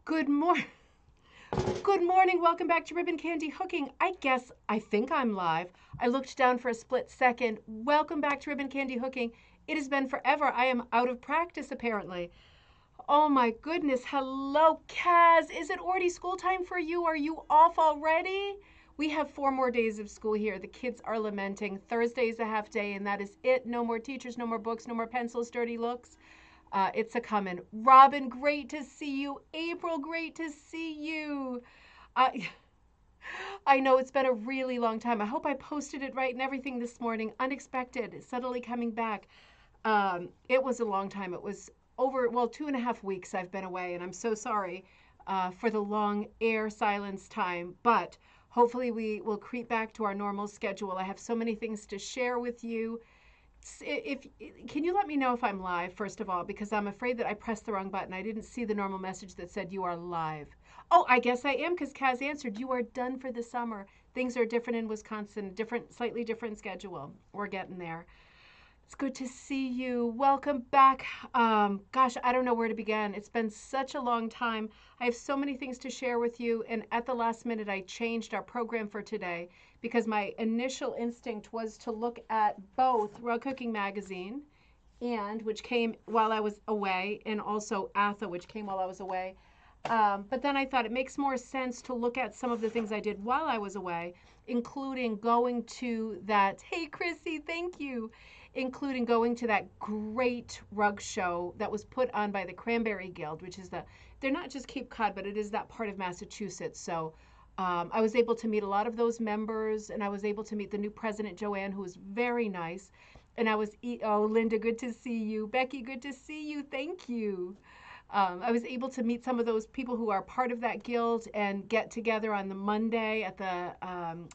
Good morning. Good morning. Welcome back to Ribbon Candy Hooking. I think I'm live. I looked down for a split second. Welcome back to Ribbon Candy Hooking. It has been forever. I am out of practice apparently. Oh my goodness. Hello, Kaz. Is it already school time for you? Are you off already? We have 4 more days of school here. The kids are lamenting. Thursday's a half day and that is it. No more teachers, no more books, no more pencils, dirty looks. It's a coming. Robin, great to see you. April, great to see you. I I know it's been a really long time. I hope I posted it right and everything this morning. Unexpected, suddenly coming back. It was a long time. It was over, well, 2.5 weeks I've been away, and I'm so sorry for the long air silence time. But hopefully we will creep back to our normal schedule. I have so many things to share with you. If can you let me know if I'm live first of all, because I'm afraid that I pressed the wrong button. I didn't see the normal message that said you are live. Oh, I guess I am, because Kaz answered you are done for the summer. Things are different in Wisconsin, slightly different schedule. We're getting there. It's good to see you. Welcome back. Gosh, I don't know where to begin. It's been such a long time. I have so many things to share with you, and at the last minute, I changed our program for today because my initial instinct was to look at both Rug Cooking Magazine, which came while I was away, and also Atha, which came while I was away. But then I thought it makes more sense to look at some of the things I did while I was away, including going to that, hey Chrissy, thank you, including going to that great rug show that was put on by the Cranberry Guild, which is they're not just Cape Cod, but it is that part of Massachusetts. So I was able to meet a lot of those members, and I was able to meet the new president, Joanne, who was very nice. And oh, Linda, good to see you. Becky, good to see you. Thank you. I was able to meet some of those people who are part of that guild and get together on the Monday at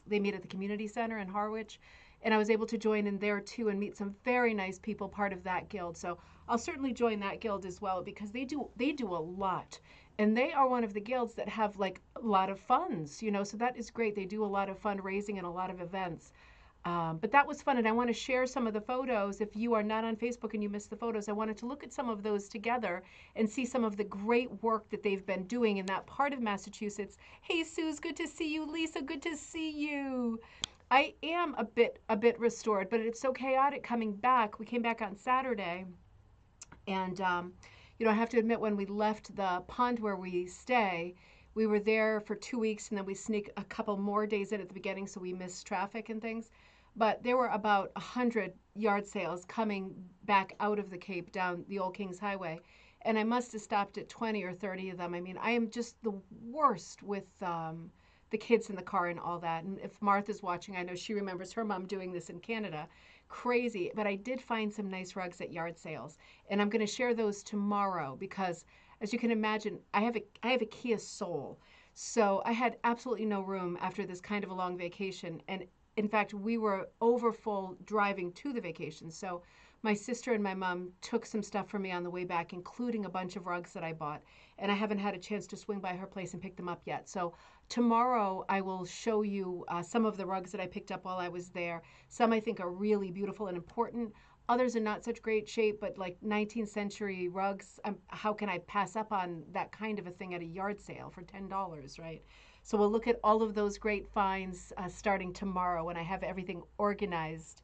they meet at the community center in Harwich. And I was able to join in there too and meet some very nice people part of that guild. So I'll certainly join that guild as well, because they do a lot. And they are one of the guilds that have like a lot of funds, so that is great. They do a lot of fundraising and a lot of events. But that was fun, and I want to share some of the photos. If you are not on Facebook and you missed the photos, I wanted to look at some of those together and see some of the great work that they've been doing in that part of Massachusetts. Hey, Suze, good to see you. Lisa, good to see you. I am a bit restored, but it's so chaotic coming back. We came back on Saturday, and I have to admit, when we left the pond where we stay, we were there for 2 weeks, and then we sneak a couple more days in at the beginning, so we missed traffic and things. But there were about 100 yard sales coming back out of the Cape down the Old Kings Highway. And I must have stopped at 20 or 30 of them. I mean, I am just the worst with the kids in the car and all that. And if Martha's watching, I know she remembers her mom doing this in Canada. Crazy. But I did find some nice rugs at yard sales. And I'm going to share those tomorrow because, as you can imagine, I have a Kia Soul. So I had absolutely no room after this kind of a long vacation. And in fact, we were overfull driving to the vacation. So my sister and my mom took some stuff for me on the way back, including a bunch of rugs that I bought. And I haven't had a chance to swing by her place and pick them up yet. So tomorrow I will show you some of the rugs that I picked up while I was there. Some I think are really beautiful and important. Others are not such great shape, but like 19th century rugs, how can I pass up on that kind of a thing at a yard sale for $10, right? So we'll look at all of those great finds starting tomorrow when I have everything organized.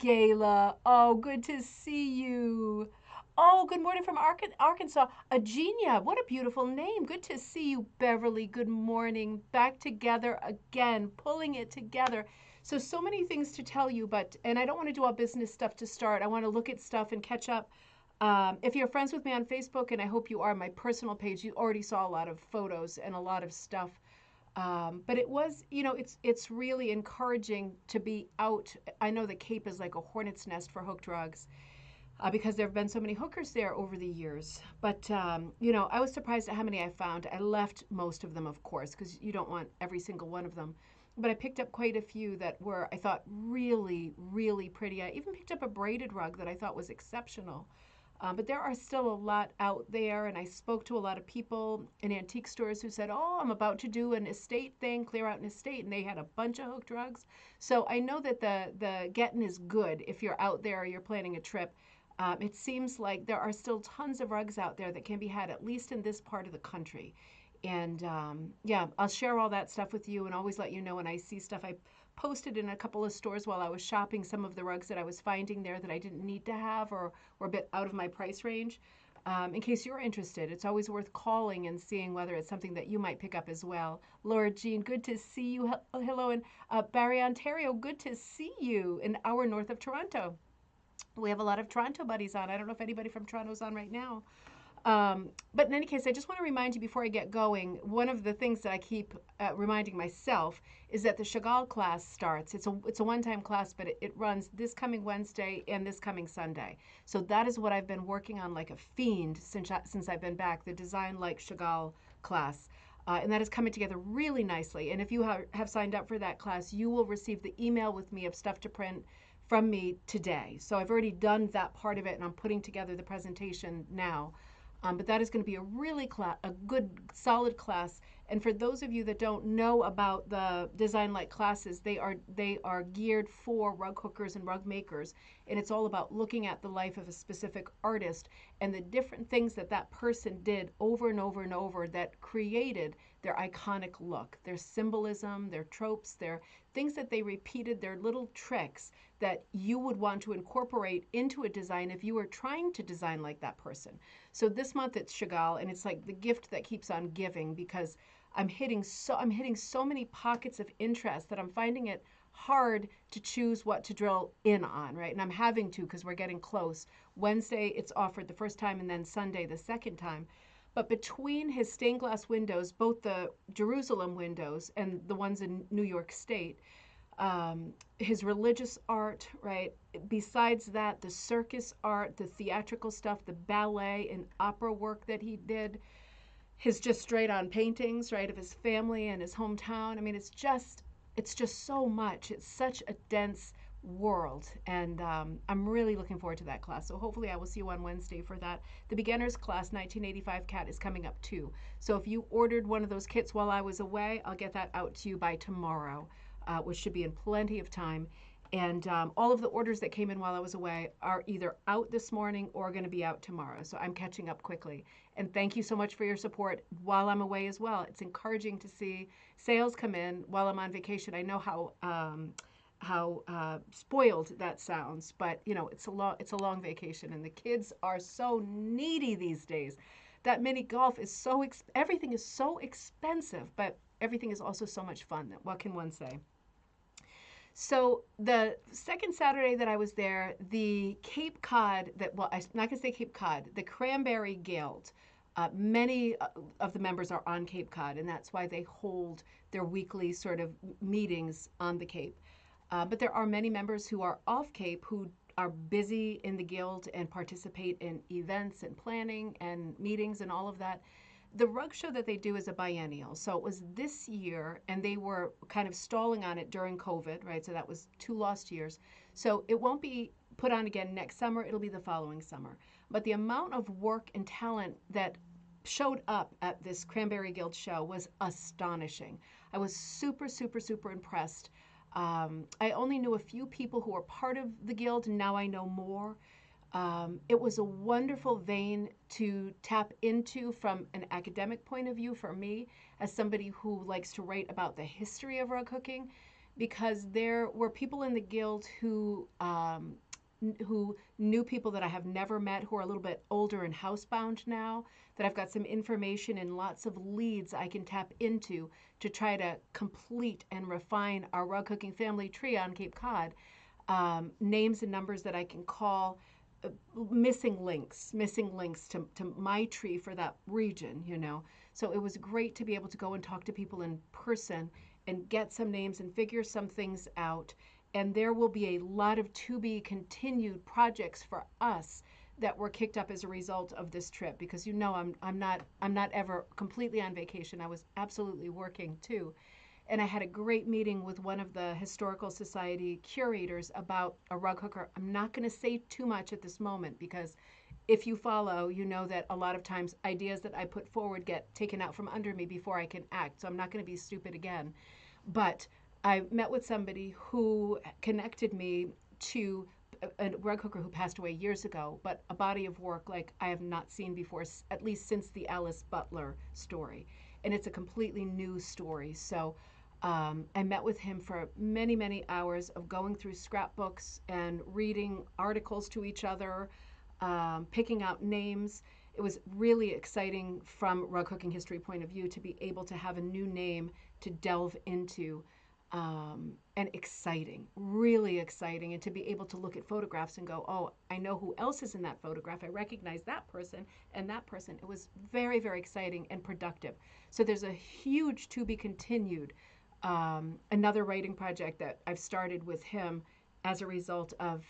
Gayla, oh, good to see you. Oh, good morning from Arkansas. Agenia, what a beautiful name. Good to see you, Beverly. Good morning. Back together again, pulling it together. So many things to tell you, and I don't want to do all business stuff to start. I want to look at stuff and catch up. If you're friends with me on Facebook, and I hope you are, my personal page, you already saw a lot of photos and a lot of stuff. But it was, it's really encouraging to be out. I know the Cape is like a hornet's nest for hooked rugs because there have been so many hookers there over the years. But, I was surprised at how many I found. I left most of them, of course, because you don't want every single one of them. But I picked up quite a few that were, I thought, really, really pretty. I even picked up a braided rug that I thought was exceptional. But there are still a lot out there, and I spoke to a lot of people in antique stores who said, oh, I'm about to do an estate thing, clear out an estate, and they had a bunch of hooked rugs. So I know that the getting is good if you're out there or you're planning a trip. It seems like there are still tons of rugs out there that can be had, at least in this part of the country. And yeah, I'll share all that stuff with you and always let you know when I see stuff. I posted in a couple of stores while I was shopping some of the rugs that I was finding there that I didn't need to have or were a bit out of my price range. In case you're interested, it's always worth calling and seeing whether it's something that you might pick up as well. Laura Jean, good to see you. Hello, and Barry, Ontario, good to see you, an hour north of Toronto. We have a lot of Toronto buddies on. I don't know if anybody from Toronto's on right now. But in any case, I just want to remind you before I get going, one of the things that I keep reminding myself is that the Chagall class starts. It's a one-time class, but it runs this coming Wednesday and this coming Sunday. So that is what I've been working on like a fiend since I've been back, the Design Like Chagall class. And that is coming together really nicely. And if you have signed up for that class, you will receive the email with me of stuff to print from me today. So I've already done that part of it, and I'm putting together the presentation now. But that is going to be a good, solid class. And for those of you that don't know about the Design Like classes, they are geared for rug hookers and rug makers, and it's all about looking at the life of a specific artist and the different things that that person did over and over and over that created their iconic look, their symbolism, their tropes, their things that they repeated, their little tricks that you would want to incorporate into a design if you were trying to design like that person. So this month it's Chagall, and it's like the gift that keeps on giving because I'm hitting so many pockets of interest that I'm finding it hard to choose what to drill in on, right? And I'm having to because we're getting close. Wednesday it's offered the first time and then Sunday the second time. But between his stained glass windows, both the Jerusalem windows and the ones in New York State, his religious art, right? Besides that, the circus art, the theatrical stuff, the ballet and opera work that he did, his just straight on paintings, right, of his family and his hometown. I mean, it's just so much. It's such a dense world, and I'm really looking forward to that class. So hopefully I will see you on Wednesday for that. The beginners class 1985 cat is coming up too. So if you ordered one of those kits while I was away, I'll get that out to you by tomorrow, which should be in plenty of time. And all of the orders that came in while I was away are either out this morning or going to be out tomorrow. So I'm catching up quickly. And thank you so much for your support while I'm away as well. It's encouraging to see sales come in while I'm on vacation. I know how spoiled that sounds, but you know it's a long vacation, and the kids are so needy these days. That mini golf is everything is so expensive, but everything is also so much fun. What can one say? So the second Saturday that I was there, the Cape Cod, I'm not going to say Cape Cod, the Cranberry Guild, many of the members are on Cape Cod, and that's why they hold their weekly sort of meetings on the Cape. But there are many members who are off Cape who are busy in the Guild and participate in events and planning and meetings and all of that. The rug show that they do is a biennial. So it was this year, and they were kind of stalling on it during COVID, right? So that was 2 lost years. So it won't be put on again next summer. It'll be the following summer. But the amount of work and talent that showed up at this Cranberry Guild show was astonishing. I was super, super, super impressed. I only knew a few people who were part of the Guild, and now I know more. It was a wonderful vein to tap into from an academic point of view for me, as somebody who likes to write about the history of rug hooking, because there were people in the Guild who knew people that I have never met who are a little bit older and housebound now, that I've got some information and lots of leads I can tap into to try to complete and refine our rug hooking family tree on Cape Cod. Names and numbers that I can call, missing links to my tree for that region, you know. So it was great to be able to go and talk to people in person and get some names and figure some things out. And there will be a lot of to be continued projects for us that were kicked up as a result of this trip, because you know I'm not ever completely on vacation. I was absolutely working too. And I had a great meeting with one of the Historical Society curators about a rug hooker. I'm not going to say too much at this moment, because if you follow, you know that a lot of times ideas that I put forward get taken out from under me before I can act. So I'm not going to be stupid again. But I met with somebody who connected me to a rug hooker who passed away years ago, but a body of work like I have not seen before, at least since the Alice Butler story. and it's a completely new story. So I met with him for many, many hours of going through scrapbooks and reading articles to each other, picking out names. It was really exciting from rug hooking history point of view to be able to have a new name to delve into, and exciting, really exciting, and to be able to look at photographs and go, oh, I know who else is in that photograph. I recognize that person and that person. It was very, very exciting and productive. So there's a huge to be continued, another writing project that I've started with him as a result of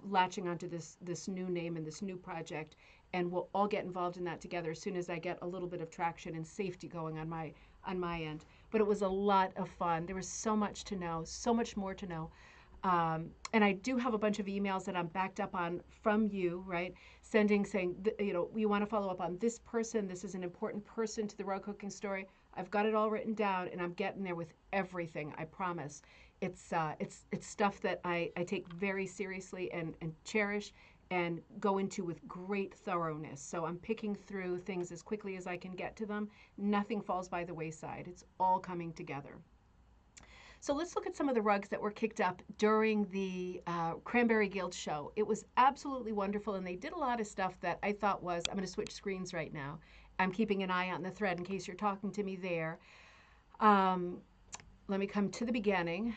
latching onto this new name and this new project, and we'll all get involved in that together as soon as I get a little bit of traction and safety going on my end. But it was a lot of fun. There was so much to know, so much more to know. And I do have a bunch of emails that I'm backed up on from you, right? Saying, we want to follow up on this person. This is an important person to the rug hooking story. I've got it all written down, and I'm getting there with everything, I promise. It's stuff that I take very seriously and cherish and go into with great thoroughness. So I'm picking through things as quickly as I can get to them. Nothing falls by the wayside. It's all coming together. So let's look at some of the rugs that were kicked up during the Cranberry Guild show. It was absolutely wonderful, and they did a lot of stuff that I thought was, I'm going to switch screens right now. I'm keeping an eye on the thread in case you're talking to me there. Let me come to the beginning.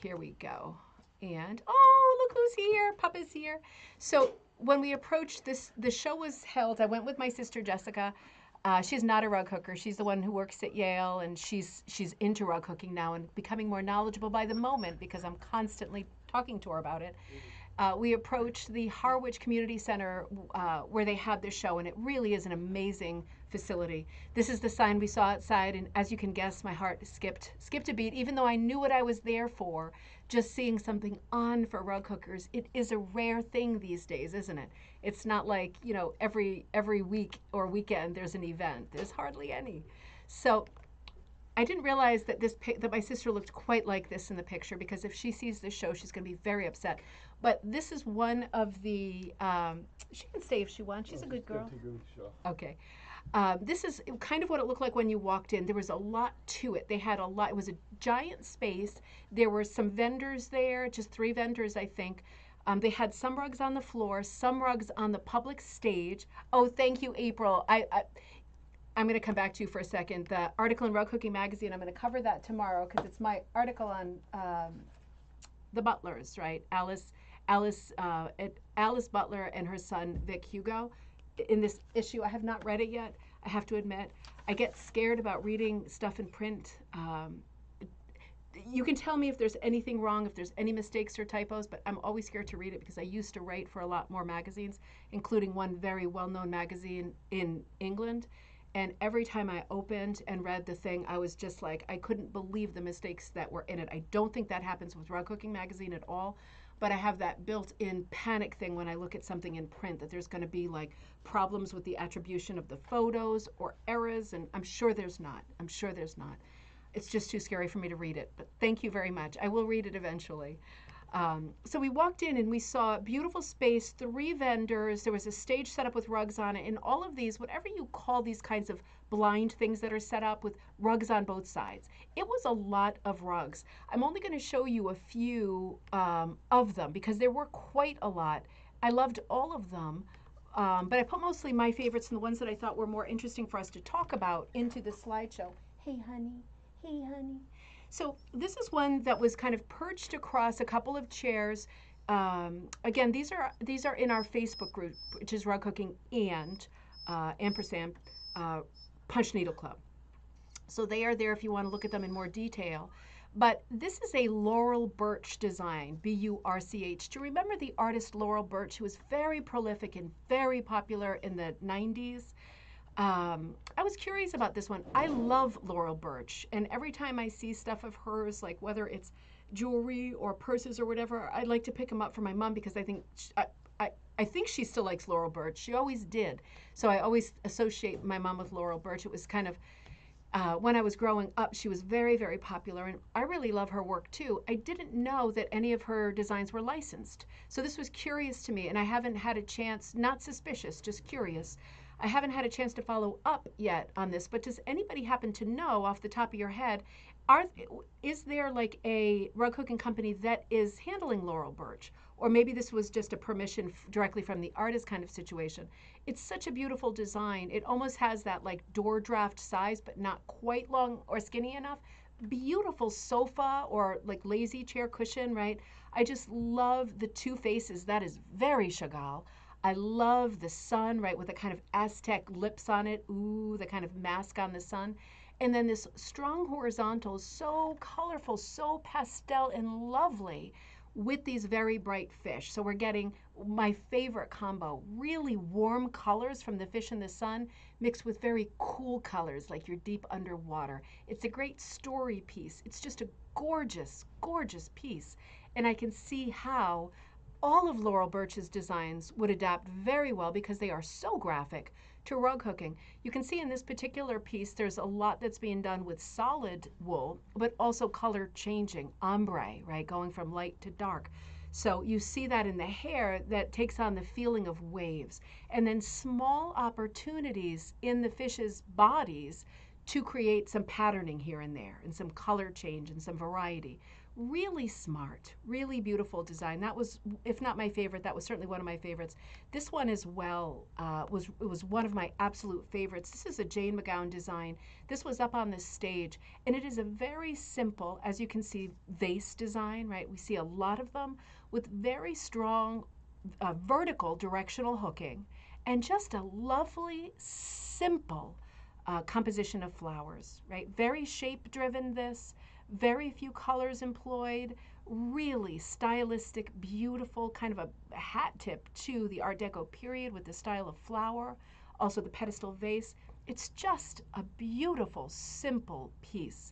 Here we go. And, oh, look who's here. Papa's here. So when we approached this, the show was held. I went with my sister, Jessica. She's not a rug hooker. She's the one who works at Yale, and she's into rug hooking now and becoming more knowledgeable by the moment because I'm constantly talking to her about it. We approached the Harwich Community Center where they had this show, and it really is an amazing facility. This is the sign we saw outside, and as you can guess, my heart skipped a beat, even though I knew what I was there for. Just seeing something on for rug hookers, it is a rare thing these days, isn't it? It's not like, every week or weekend there's an event. There's hardly any. So I didn't realize that that my sister looked quite like this in the picture, because if she sees this show, she's going to be very upset. But this is one of the, she can stay if she wants. She's a good girl. Okay. This is kind of what it looked like when you walked in. There was a lot to it. They had a lot. It was a giant space. There were some vendors there, just 3 vendors, I think. They had some rugs on the floor, some rugs on the public stage. Oh, thank you, April. I'm going to come back to you for a second. The article in Rug Hooking Magazine, I'm going to cover that tomorrow because it's my article on the Butlers, right? Alice Butler and her son, Vic Hugo. In this issue, I have not read it yet, I have to admit. I get scared about reading stuff in print. You can tell me if there's anything wrong, if there's any mistakes or typos, but I'm always scared to read it because I used to write for a lot more magazines, including one very well-known magazine in England. And every time I opened and read the thing, I was just like, I couldn't believe the mistakes that were in it. I don't think that happens with Rug Hooking Magazine at all, but I have that built-in panic thing when I look at something in print that there's going to be like problems with the attribution of the photos or errors, and I'm sure there's not. I'm sure there's not. It's just too scary for me to read it, but thank you very much. I will read it eventually. So we walked in and we saw a beautiful space, 3 vendors. There was a stage set up with rugs on it, and all of these, whatever you call these kinds of blind things that are set up with rugs on both sides. It was a lot of rugs. I'm only going to show you a few of them because there were quite a lot. I loved all of them, but I put mostly my favorites and the ones that I thought were more interesting for us to talk about into the slideshow. Hey, honey. Hey, honey. So this is one that was kind of perched across a couple of chairs. Again, these are in our Facebook group, which is Rug Hooking and ampersand Punch Needle Club. So they are there if you want to look at them in more detail. But this is a Laurel Birch design, B-U-R-C-H. Do you remember the artist Laurel Birch, who was very prolific and very popular in the 90s? I was curious about this one. I love Laurel Birch, and every time I see stuff of hers, like whether it's jewelry or purses or whatever, I like to pick them up for my mom because I think I think she still likes Laurel Birch. She always did. So I always associate my mom with Laurel Birch. It was kind of, when I was growing up, she was very, very popular, and I really love her work too. I didn't know that any of her designs were licensed. So this was curious to me, and I haven't had a chance, not suspicious, just curious. I haven't had a chance to follow up yet on this, but does anybody happen to know off the top of your head, are is there like a rug hooking company that is handling laurel birch? Or maybe this was just a permission directly from the artist kind of situation. It's such a beautiful design. It almost has that like door draft size, but not quite long or skinny enough. Beautiful sofa or like lazy chair cushion, right? I just love the two faces. That is very Chagall. I love the sun, right, with the kind of Aztec lips on it. Ooh, the kind of mask on the sun. And then this strong horizontal, so colorful, so pastel and lovely with these very bright fish. So we're getting my favorite combo, really warm colors from the fish in the sun mixed with very cool colors like you're deep underwater. It's a great story piece. It's just a gorgeous, gorgeous piece. And I can see how all of Laurel Birch's designs would adapt very well because they are so graphic to rug hooking. You can see in this particular piece there's a lot that's being done with solid wool, but also color changing, ombre, right, going from light to dark. So you see that in the hair that takes on the feeling of waves, and then small opportunities in the fish's bodies to create some patterning here and there and some color change and some variety. Really smart, really beautiful design. That was, if not my favorite, that was certainly one of my favorites. This one as well was one of my absolute favorites. This is a Jane McGowan design. This was up on this stage, and it is a very simple, as you can see, vase design, right? We see a lot of them with very strong vertical directional hooking and just a lovely, simple composition of flowers, right? Very shape driven, this. Very few colors employed, really stylistic, beautiful, kind of a hat tip to the Art Deco period with the style of flower, also the pedestal vase. It's just a beautiful, simple piece.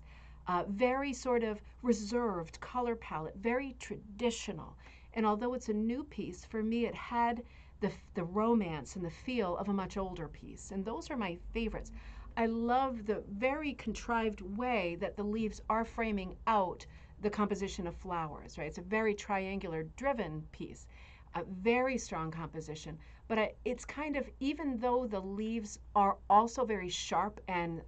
Very sort of reserved color palette, very traditional. And although it's a new piece, for me it had the romance and the feel of a much older piece. And those are my favorites. I love the very contrived way that the leaves are framing out the composition of flowers, right? It's a very triangular driven piece, a very strong composition. But it's kind of, even though the leaves are also very sharp and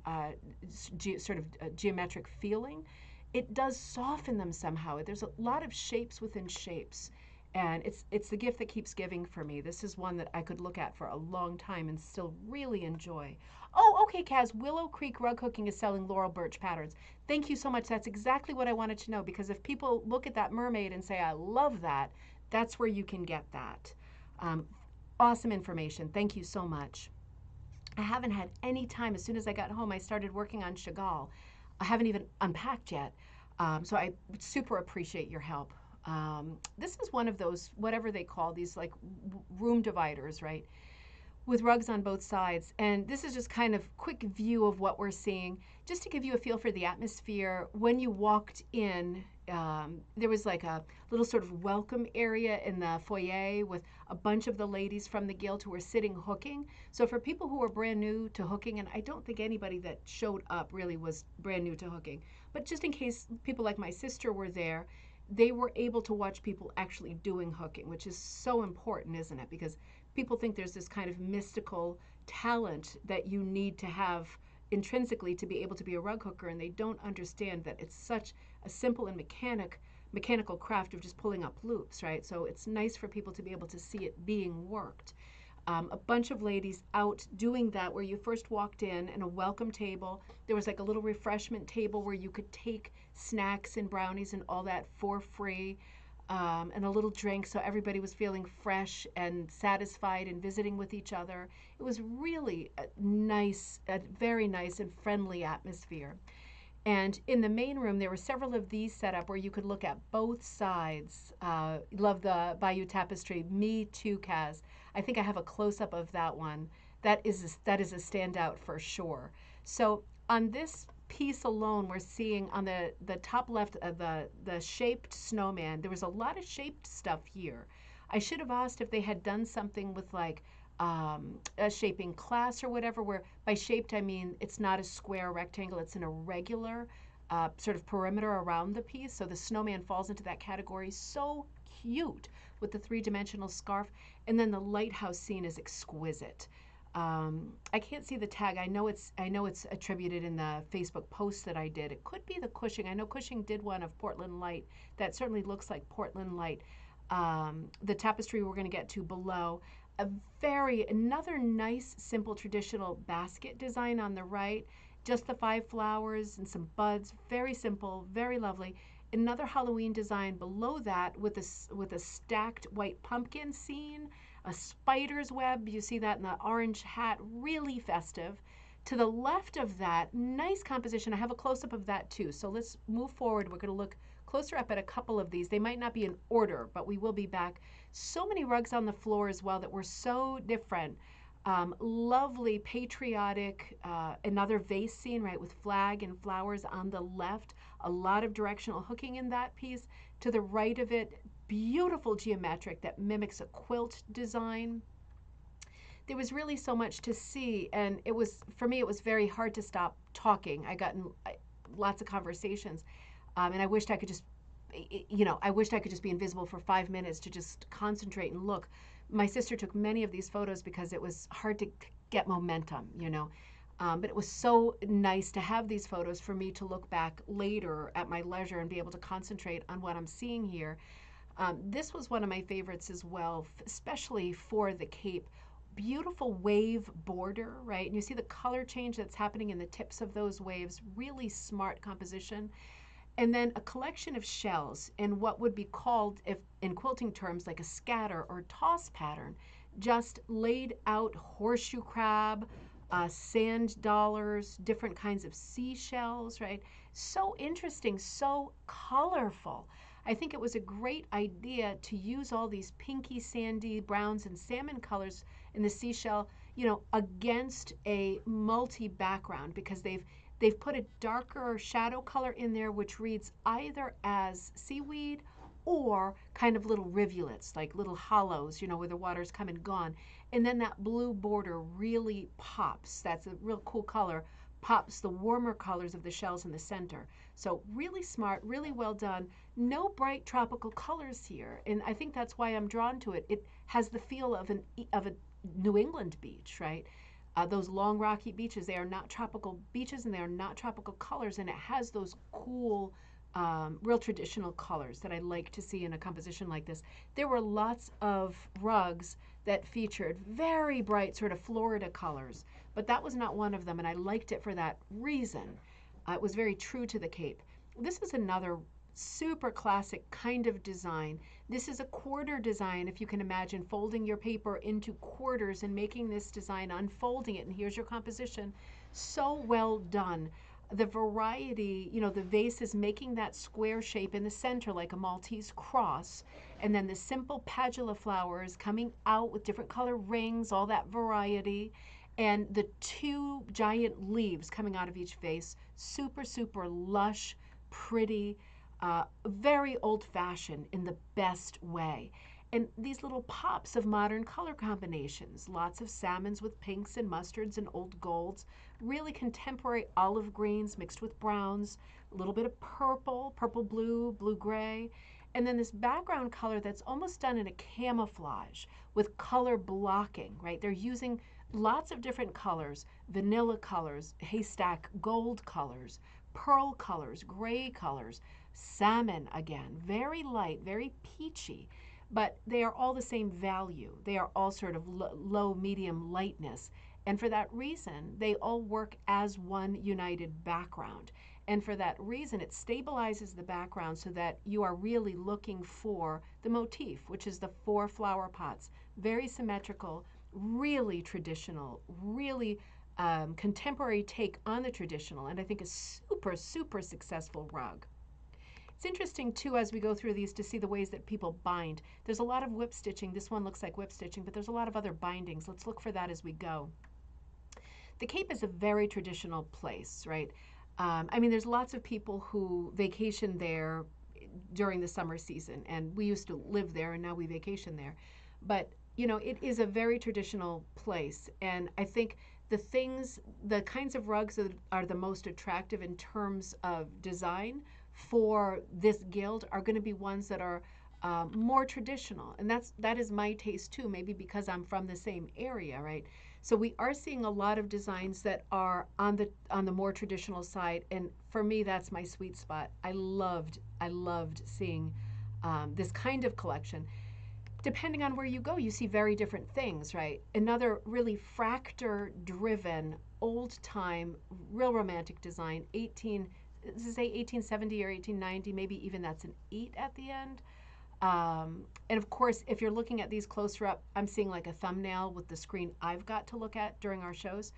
sort of geometric feeling, it does soften them somehow. There's a lot of shapes within shapes. And it's the gift that keeps giving for me. This is one that I could look at for a long time and still really enjoy. Oh, okay, Kaz, Willow Creek Rug Hooking is selling Laurel Birch patterns. Thank you so much. That's exactly what I wanted to know, because if people look at that mermaid and say, I love that, that's where you can get that. Awesome information. Thank you so much. I haven't had any time. As soon as I got home, I started working on Chagall. I haven't even unpacked yet. So I super appreciate your help. This is one of those, whatever they call these, like room dividers, right? With rugs on both sides. And this is just kind of quick view of what we're seeing, just to give you a feel for the atmosphere. When you walked in, there was like a little sort of welcome area in the foyer with a bunch of the ladies from the guild who were sitting hooking. So for people who were brand new to hooking, and I don't think anybody that showed up really was brand new to hooking, but just in case people like my sister were there, they were able to watch people actually doing hooking, which is so important, isn't it? Because people think there's this kind of mystical talent that you need to have intrinsically to be able to be a rug hooker, and they don't understand that it's such a simple and mechanical craft of just pulling up loops, right? So it's nice for people to be able to see it being worked. A bunch of ladies out doing that, where you first walked in, and a welcome table. There was like a little refreshment table where you could take snacks and brownies and all that for free. And a little drink, so everybody was feeling fresh and satisfied and visiting with each other. It was really a very nice and friendly atmosphere. And in the main room, there were several of these set up where you could look at both sides. Love the Bayou Tapestry. Me too, Kaz. I think I have a close-up of that one. That is a standout for sure. So on this piece alone, we're seeing on the top left of the shaped snowman. There was a lot of shaped stuff here. I should have asked if they had done something with like a shaping class or whatever, where by shaped I mean it's not a square rectangle, it's an irregular sort of perimeter around the piece. So the snowman falls into that category. So cute with the three-dimensional scarf. And then the lighthouse scene is exquisite. I can't see the tag. I know it's attributed in the Facebook post that I did. It could be the Cushing. I know Cushing did one of Portland Light. That certainly looks like Portland Light. The tapestry we're going to get to below. Another nice, simple, traditional basket design on the right. Just the 5 flowers and some buds. Very simple, very lovely. Another Halloween design below that with a stacked white pumpkin scene, a spider's web. You see that in the orange hat, really festive. To the left of that, nice composition. I have a close-up of that too. So let's move forward. We're going to look closer up at a couple of these. They might not be in order, but we will be back. So many rugs on the floor as well that were so different. Lovely, patriotic, another vase scene, right, with flag and flowers on the left. A lot of directional hooking in that piece. To the right of it, beautiful geometric that mimics a quilt design. There was really so much to see, and it was, for me, it was very hard to stop talking. I got in lots of conversations, and I wished I could just, I wished I could just be invisible for 5 minutes to just concentrate and look. My sister took many of these photos because it was hard to get momentum, but it was so nice to have these photos for me to look back later at my leisure and be able to concentrate on what I'm seeing here. This was one of my favorites as well, especially for the cape. Beautiful wave border, right? And you see the color change that's happening in the tips of those waves. Really smart composition. And then a collection of shells in what would be called, if in quilting terms, like a scatter or toss pattern. Just laid out horseshoe crab, sand dollars, different kinds of seashells, right? So interesting, so colorful. I think it was a great idea to use all these pinky, sandy, browns, and salmon colors in the seashell, against a multi-background, because they've put a darker shadow color in there, which reads either as seaweed or kind of little rivulets, like little hollows, where the water's come and gone. And then that blue border really pops. That's a real cool color. Pops the warmer colors of the shells in the center. So really smart, really well done. No bright tropical colors here, and I think that's why I'm drawn to it. It has the feel of a New England beach, right? Those long rocky beaches, they are not tropical beaches and they are not tropical colors, and it has those cool, real traditional colors that I like to see in a composition like this. There were lots of rugs that featured very bright sort of Florida colors, but that was not one of them, and I liked it for that reason. It was very true to the cape. This is another super classic kind of design. This is a quarter design, if you can imagine folding your paper into quarters and making this design, unfolding it, and here's your composition. So well done. The variety, the vase is making that square shape in the center like a Maltese cross, and then the simple padula flowers coming out with different color rings, all that variety, and the 2 giant leaves coming out of each vase. Super, super lush, pretty, very old-fashioned in the best way. And these little pops of modern color combinations, lots of salmons with pinks and mustards and old golds, really contemporary olive greens mixed with browns, a little bit of purple, purple blue, blue gray, and then this background color that's almost done in a camouflage with color blocking, right? They're using lots of different colors, vanilla colors, haystack gold colors, pearl colors, gray colors, salmon again, very light, very peachy, but they are all the same value. They are all sort of low, medium lightness. And for that reason, they all work as one united background. And for that reason, it stabilizes the background so that you are really looking for the motif, which is the 4 flower pots. Very symmetrical, really traditional, really contemporary take on the traditional, and I think a super, super successful rug. It's interesting too, as we go through these, to see the ways that people bind. There's a lot of whip stitching. This one looks like whip stitching, but there's a lot of other bindings. Let's look for that as we go. The Cape is a very traditional place, right? There's lots of people who vacation there during the summer season, and we used to live there, and now we vacation there. But, it is a very traditional place, and I think the kinds of rugs that are the most attractive in terms of design for this guild are going to be ones that are more traditional, and that is my taste too, maybe because I'm from the same area, right? So we are seeing a lot of designs that are on the more traditional side, and for me, that's my sweet spot. I loved seeing this kind of collection. Depending on where you go, you see very different things, right? Another really fractor driven, old time, real romantic design, 18, does it say 1870 or 1890? Maybe even that's an 8 at the end. And of course, if you're looking at these closer up, I'm seeing like a thumbnail with the screen I've got to look at during our shows.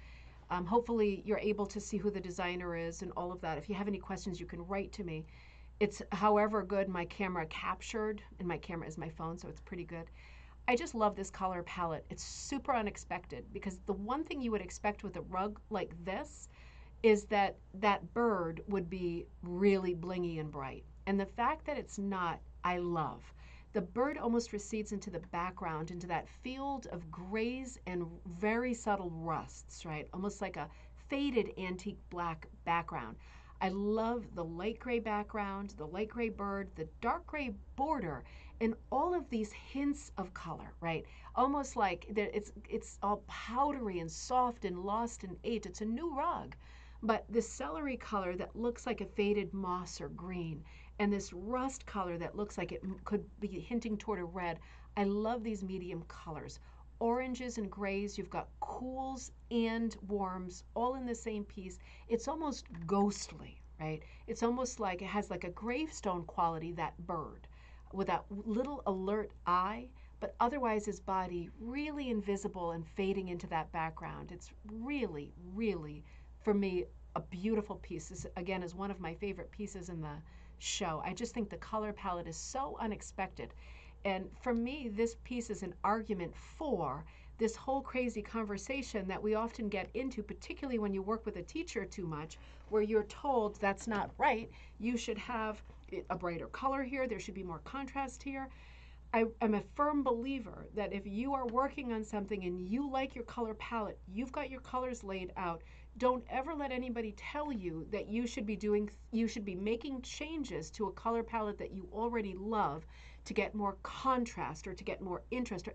Hopefully, you're able to see who the designer is and all of that. If you have any questions, you can write to me. It's however good my camera captured, and my camera is my phone, so it's pretty good. I just love this color palette. It's super unexpected because the one thing you would expect with a rug like this is that that bird would be really blingy and bright. And the fact that it's not, I love. The bird almost recedes into the background, into that field of grays and very subtle rusts, right? Almost like a faded antique black background. I love the light gray background, the light gray bird, the dark gray border, and all of these hints of color, right? Almost like it's all powdery and soft and lost in age. It's a new rug. But this celery color that looks like a faded moss or green, and this rust color that looks like it could be hinting toward a red. I love these medium colors. Oranges and grays, you've got cools and warms all in the same piece. It's almost ghostly, right? It's almost like it has like a gravestone quality, that bird, with that little alert eye, but otherwise his body really invisible and fading into that background. It's really, really, for me, a beautiful piece. This, again, is one of my favorite pieces in the show. I just think the color palette is so unexpected. And for me, this piece is an argument for this whole crazy conversation that we often get into, particularly when you work with a teacher too much, where you're told that's not right. You should have a brighter color here. There should be more contrast here. I'm a firm believer that if you are working on something and you like your color palette, you've got your colors laid out, don't ever let anybody tell you that you should be making changes to a color palette that you already love to get more contrast or to get more interest.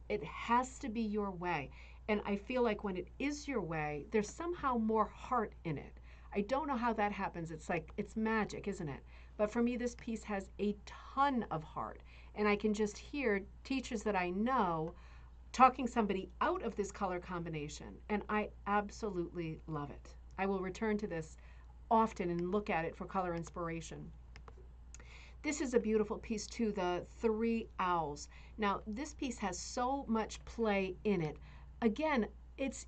It has to be your way. And I feel like when it is your way, there's somehow more heart in it. I don't know how that happens. It's like, it's magic, isn't it? But for me, this piece has a ton of heart. And I can just hear teachers that I know talking somebody out of this color combination. And I absolutely love it. I will return to this often and look at it for color inspiration. This is a beautiful piece too, the Three Owls. Now, this piece has so much play in it. Again, it's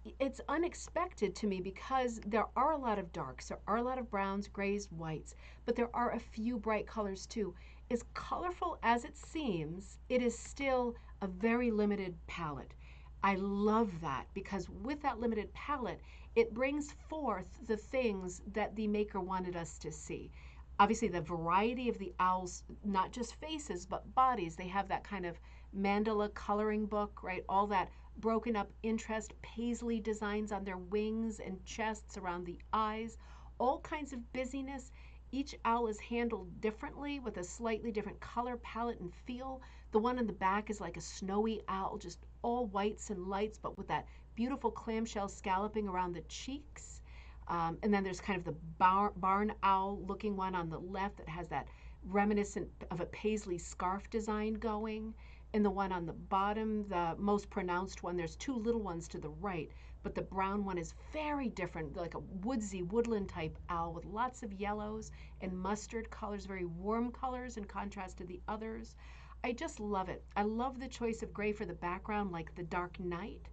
unexpected to me because there are a lot of darks, there are a lot of browns, grays, whites, but there are a few bright colors too. As colorful as it seems, it is still a very limited palette. I love that because with that limited palette, it brings forth the things that the maker wanted us to see. Obviously, the variety of the owls, not just faces, but bodies, they have that kind of mandala coloring book, right? All that broken up interest, paisley designs on their wings and chests around the eyes, all kinds of busyness. Each owl is handled differently with a slightly different color palette and feel. The one in the back is like a snowy owl, just all whites and lights, but with that beautiful clamshell scalloping around the cheeks. And then there's kind of the barn owl looking one on the left that has that reminiscent of a paisley scarf design going. And the one on the bottom, the most pronounced one, there's two little ones to the right, but the brown one is very different, like a woodsy, woodland type owl with lots of yellows and mustard colors, very warm colors in contrast to the others. I just love it. I love the choice of gray for the background, like the dark night.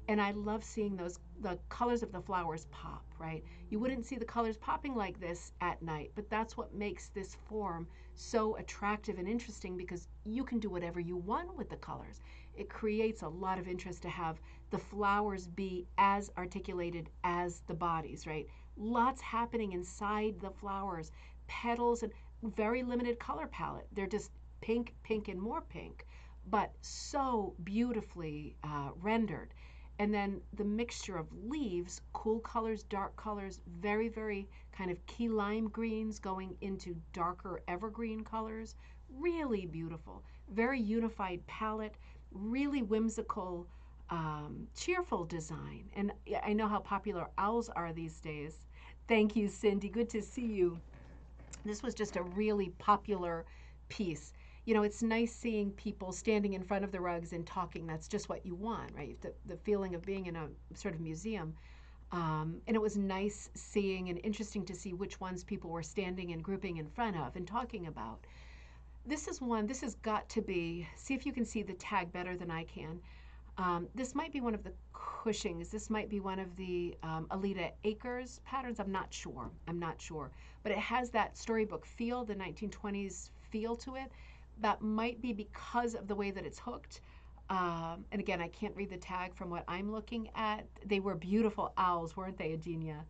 And I love seeing the colors of the flowers pop, right? You wouldn't see the colors popping like this at night, but that's what makes this form so attractive and interesting because you can do whatever you want with the colors. It creates a lot of interest to have the flowers be as articulated as the bodies, right? Lots happening inside the flowers, petals, and very limited color palette. They're just pink, pink, and more pink, but so beautifully rendered. And then the mixture of leaves, cool colors, dark colors, very, very kind of key lime greens going into darker evergreen colors. Really beautiful. Very unified palette, really whimsical cheerful design. And I know how popular owls are these days. Thank you, Cindy. Good to see you. This was just a really popular piece. You know, it's nice seeing people standing in front of the rugs and talking. That's just what you want, right? The feeling of being in a sort of museum. And it was nice seeing and interesting to see which ones people were standing and grouping in front of and talking about. This is one, this has got to be, see if you can see the tag better than I can. This might be one of the Cushings. This might be one of the Alita Acres patterns. I'm not sure. I'm not sure. But it has that storybook feel, the 1920s feel to it. That might be because of the way that it's hooked. And again, I can't read the tag from what I'm looking at. They were beautiful owls, weren't they, Adenia?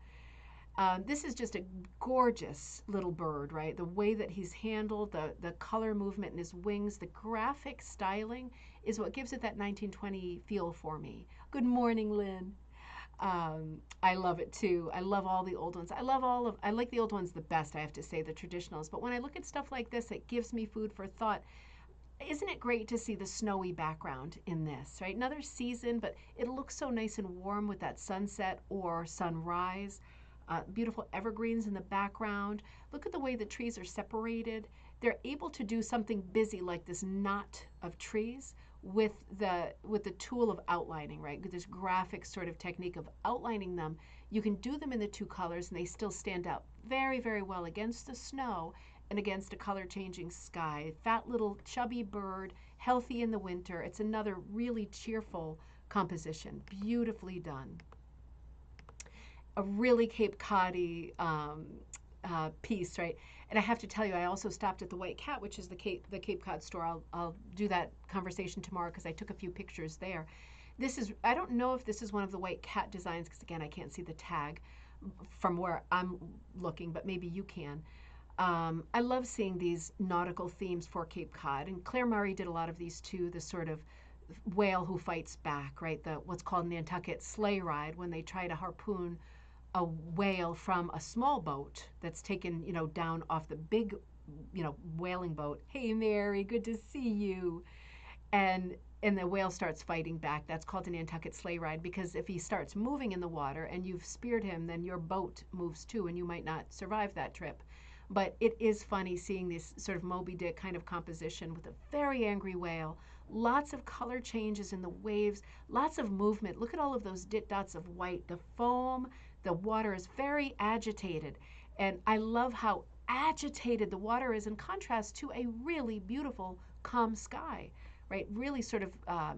This is just a gorgeous little bird, right? The way that he's handled, the color movement in his wings, the graphic styling is what gives it that 1920 feel for me. Good morning, Lynn. I love it too. I love all the old ones. I like the old ones the best, I have to say, the traditionals. But when I look at stuff like this, it gives me food for thought. Isn't it great to see the snowy background in this, right? Another season, but it looks so nice and warm with that sunset or sunrise. Beautiful evergreens in the background. Look at the way the trees are separated. They're able to do something busy like this knot of trees with the tool of outlining, right? With this graphic sort of technique of outlining them. You can do them in the two colors and they still stand out very, very well against the snow and against a color changing sky. Fat little chubby bird, healthy in the winter. It's another really cheerful composition. Beautifully done. A really Cape Cod-y piece, right? And I have to tell you, I also stopped at the White Cat, which is the Cape Cod store. I'll do that conversation tomorrow because I took a few pictures there. This is, I don't know if this is one of the White Cat designs because again, I can't see the tag from where I'm looking, but maybe you can. I love seeing these nautical themes for Cape Cod, and Claire Murray did a lot of these too. The sort of whale who fights back, right? The what's called Nantucket sleigh ride when they try to harpoon a whale from a small boat that's taken, you know, down off the big, you know, whaling boat. Hey, Mary, good to see you. And the whale starts fighting back. That's called a Nantucket sleigh ride because if he starts moving in the water and you've speared him, then your boat moves too, and you might not survive that trip. But it is funny seeing this sort of Moby Dick kind of composition with a very angry whale, lots of color changes in the waves, lots of movement. Look at all of those dots of white. The foam, the water is very agitated. And I love how agitated the water is in contrast to a really beautiful, calm sky, right? Really sort of,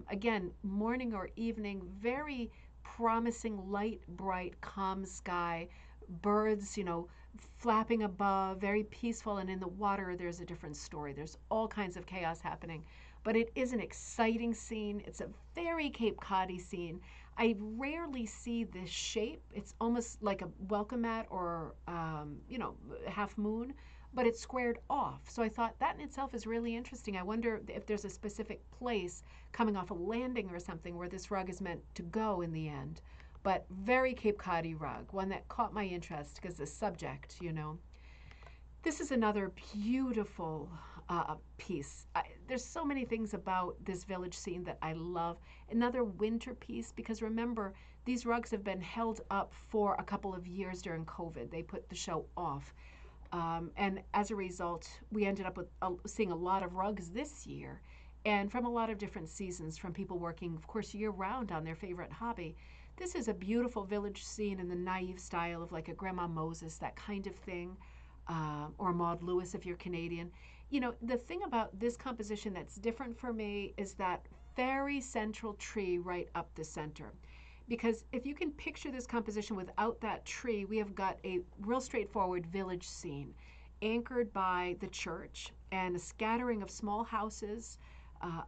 again, morning or evening, very promising, light, bright, calm sky. Birds, you know, flapping above, very peaceful, and in the water there's a different story. There's all kinds of chaos happening, but it is an exciting scene. It's a very Cape Cod-y scene. I rarely see this shape. It's almost like a welcome mat or, you know, half moon, but it's squared off. So I thought that in itself is really interesting. I wonder if there's a specific place coming off a landing or something where this rug is meant to go in the end. But very Cape Cod-y rug, one that caught my interest because the subject, you know. This is another beautiful piece. There's so many things about this village scene that I love. Another winter piece because remember, these rugs have been held up for a couple of years during COVID. They put the show off. And as a result, we ended up with seeing a lot of rugs this year and from a lot of different seasons, from people working, of course, year-round on their favorite hobby. This is a beautiful village scene in the naive style of like a Grandma Moses, that kind of thing, or Maud Lewis if you're Canadian. You know, the thing about this composition that's different for me is that very central tree right up the center. Because if you can picture this composition without that tree, we have got a real straightforward village scene anchored by the church and a scattering of small houses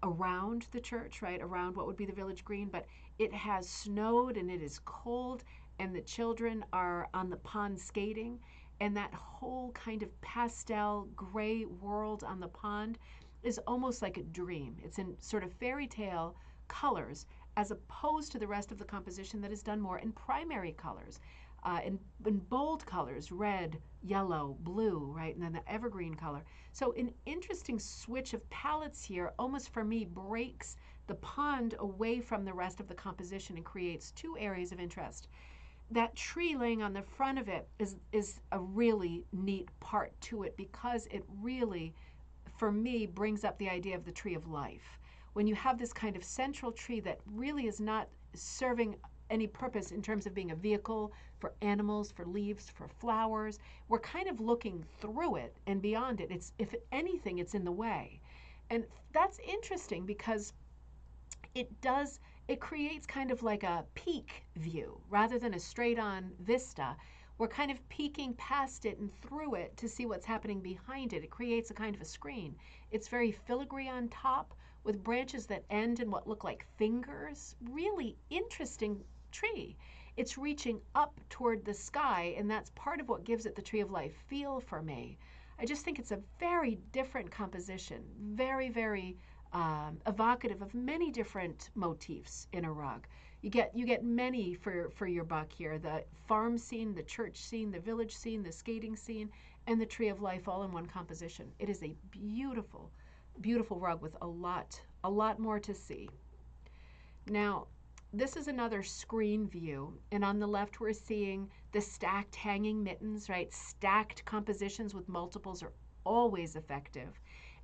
around the church, right, around what would be the village green, but it has snowed and it is cold and the children are on the pond skating, and that whole kind of pastel gray world on the pond is almost like a dream. It's in sort of fairy tale colors as opposed to the rest of the composition that is done more in primary colors, in bold colors, red, yellow, blue, right, and then the evergreen color. So an interesting switch of palettes here almost for me breaks the pond away from the rest of the composition and creates two areas of interest. That tree laying on the front of it is a really neat part to it because it really, for me, brings up the idea of the tree of life. When you have this kind of central tree that really is not serving any purpose in terms of being a vehicle for animals, for leaves, for flowers, we're kind of looking through it and beyond it. It's, if anything, it's in the way. And that's interesting because it creates kind of like a peak view rather than a straight on vista. We're kind of peeking past it and through it to see what's happening behind it. It creates a kind of a screen. It's very filigree on top with branches that end in what look like fingers. Really interesting tree. It's reaching up toward the sky, and that's part of what gives it the tree of life feel for me. I just think it's a very different composition, very, very evocative of many different motifs in a rug. You get many for your buck here. The farm scene, the church scene, the village scene, the skating scene, and the tree of life all in one composition. It is a beautiful, beautiful rug with a lot more to see. Now, this is another screen view, and on the left we're seeing the stacked hanging mittens, right? Stacked compositions with multiples are always effective.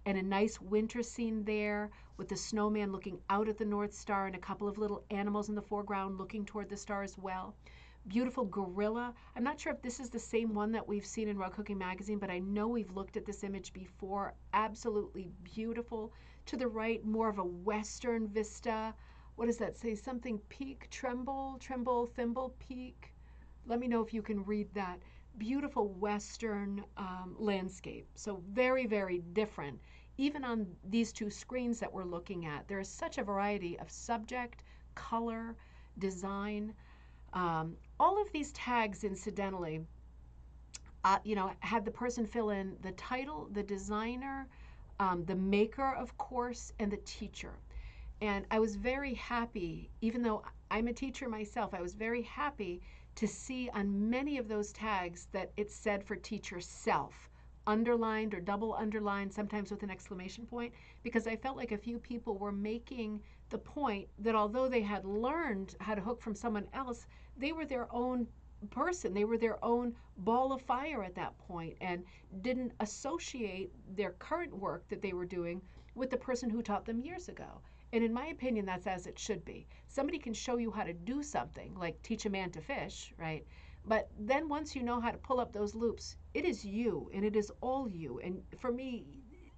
And a nice winter scene there with the snowman looking out at the North Star and a couple of little animals in the foreground looking toward the star as well. Beautiful gorilla. I'm not sure if this is the same one that we've seen in Rug Cooking Magazine, but I know we've looked at this image before. Absolutely beautiful. To the right, more of a western vista. What does that say? Something peak, tremble, thimble, peak. Let me know if you can read that. Beautiful western landscape. So very, very different. Even on these two screens that we're looking at, there is such a variety of subject, color, design. All of these tags, incidentally, had the person fill in the title, the designer, the maker, of course, and the teacher. And I was very happy, even though I'm a teacher myself, I was very happy to see on many of those tags that it said for teacher self, underlined or double underlined, sometimes with an exclamation point, because I felt like a few people were making the point that although they had learned how to hook from someone else, they were their own person. They were their own ball of fire at that point and didn't associate their current work that they were doing with the person who taught them years ago. And in my opinion, that's as it should be. Somebody can show you how to do something, like teach a man to fish, right? But then once you know how to pull up those loops, it is you, and it is all you. And for me,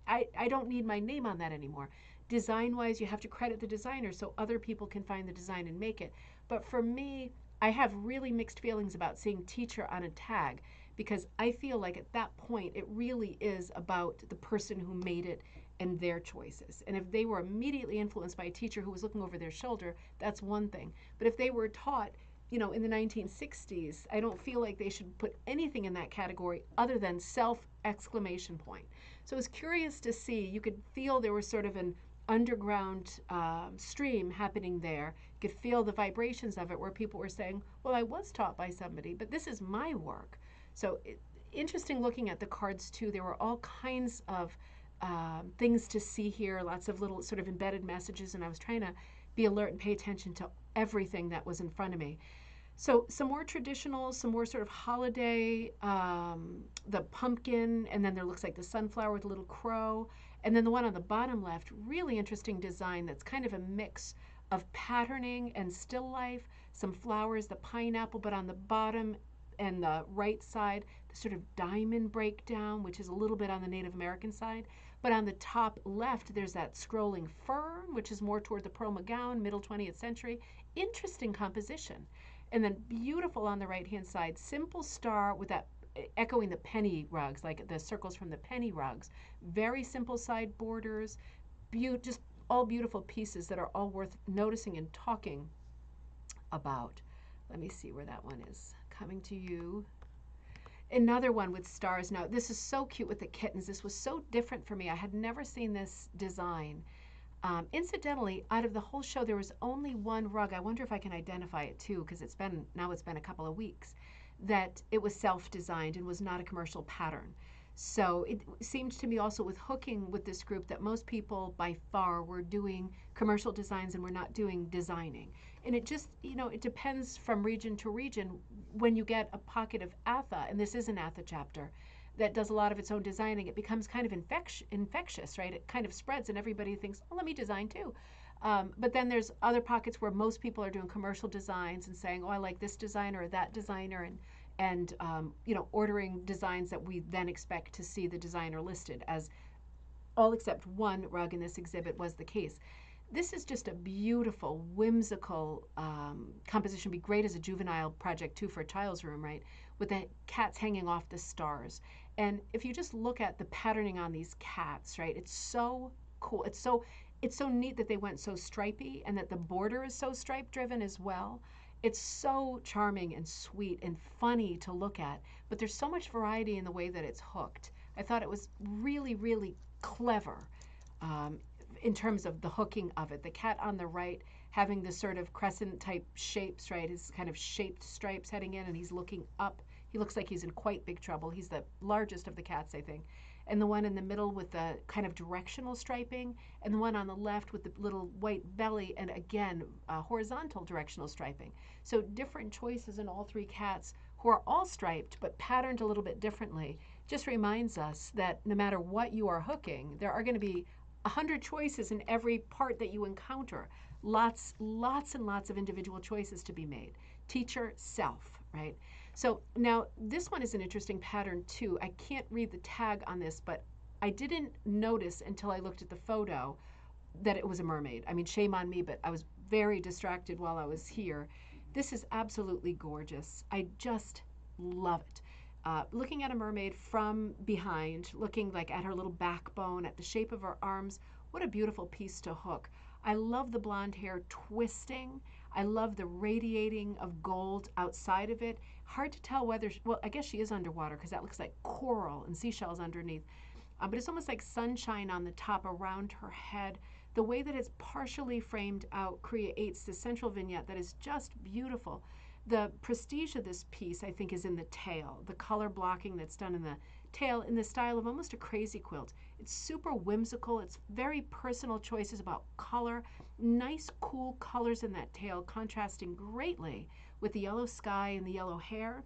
I don't need my name on that anymore. Design-wise, you have to credit the designer so other people can find the design and make it. But for me, I have really mixed feelings about seeing teacher on a tag because I feel like at that point, it really is about the person who made it and their choices. And if they were immediately influenced by a teacher who was looking over their shoulder, that's one thing. But if they were taught, in the 1960s, I don't feel like they should put anything in that category other than self exclamation point. So I was curious to see, you could feel there was sort of an underground stream happening there. You could feel the vibrations of it where people were saying, well, I was taught by somebody, but this is my work. So interesting looking at the cards too. There were all kinds of things to see here, lots of little sort of embedded messages, and I was trying to be alert and pay attention to everything that was in front of me. So some more traditional, some more sort of holiday, the pumpkin, and then there looks like the sunflower with a little crow. And then the one on the bottom left, really interesting design that's kind of a mix of patterning and still life, some flowers, the pineapple, but on the bottom and the right side, the sort of diamond breakdown, which is a little bit on the Native American side. But on the top left, there's that scrolling fern, which is more toward the Pearl McGowan, middle 20th century. Interesting composition. And then beautiful on the right-hand side, simple star with that echoing the penny rugs, like the circles from the penny rugs. Very simple side borders, just all beautiful pieces that are all worth noticing and talking about. Let me see where that one is. Coming to you. Another one with stars. Now, this is so cute with the kittens. This was so different for me. I had never seen this design. Incidentally, out of the whole show, there was only one rug. I wonder if I can identify it too, because it's been a couple of weeks, that it was self-designed and was not a commercial pattern. So it seemed to me also with hooking with this group that most people by far were doing commercial designs and were not doing designing. And it just, it depends from region to region. When you get a pocket of ATHA, and this is an ATHA chapter, that does a lot of its own designing, it becomes kind of infectious, right? It kind of spreads and everybody thinks, oh, let me design too. But then there's other pockets where most people are doing commercial designs and saying, oh, I like this designer or that designer, and ordering designs that we then expect to see the designer listed, as all except one rug in this exhibit was the case. This is just a beautiful, whimsical composition. Be great as a juvenile project too for a child's room, right? With the cats hanging off the stars. And if you just look at the patterning on these cats, right? It's so cool. It's so neat that they went so stripy and that the border is so stripe driven as well. It's so charming and sweet and funny to look at, but there's so much variety in the way that it's hooked. I thought it was really, really clever in terms of the hooking of it. The cat on the right having the sort of crescent type shapes, right? His kind of shaped stripes heading in, and he's looking up. He looks like he's in quite big trouble. He's the largest of the cats, I think. And the one in the middle with the kind of directional striping, and the one on the left with the little white belly, and again, horizontal directional striping. So different choices in all three cats, who are all striped but patterned a little bit differently. Just reminds us that no matter what you are hooking, there are going to be 100 choices in every part that you encounter. Lots and lots of individual choices to be made. Teacher, self, right? So now this one is an interesting pattern too. I can't read the tag on this, but I didn't notice until I looked at the photo that it was a mermaid. I mean, shame on me, but I was very distracted while I was here. This is absolutely gorgeous. I just love it. Looking at a mermaid from behind, looking like at her little backbone, at the shape of her arms, what a beautiful piece to hook. I love the blonde hair twisting. I love the radiating of gold outside of it. Hard to tell whether, well, I guess she is underwater because that looks like coral and seashells underneath. But it's almost like sunshine on the top around her head. The way that it's partially framed out creates the central vignette that is just beautiful. The prestige of this piece, I think, is in the tail, the color blocking that's done in the tail in the style of almost a crazy quilt. It's super whimsical. It's very personal choices about color. Nice, cool colors in that tail, contrasting greatly with the yellow sky and the yellow hair.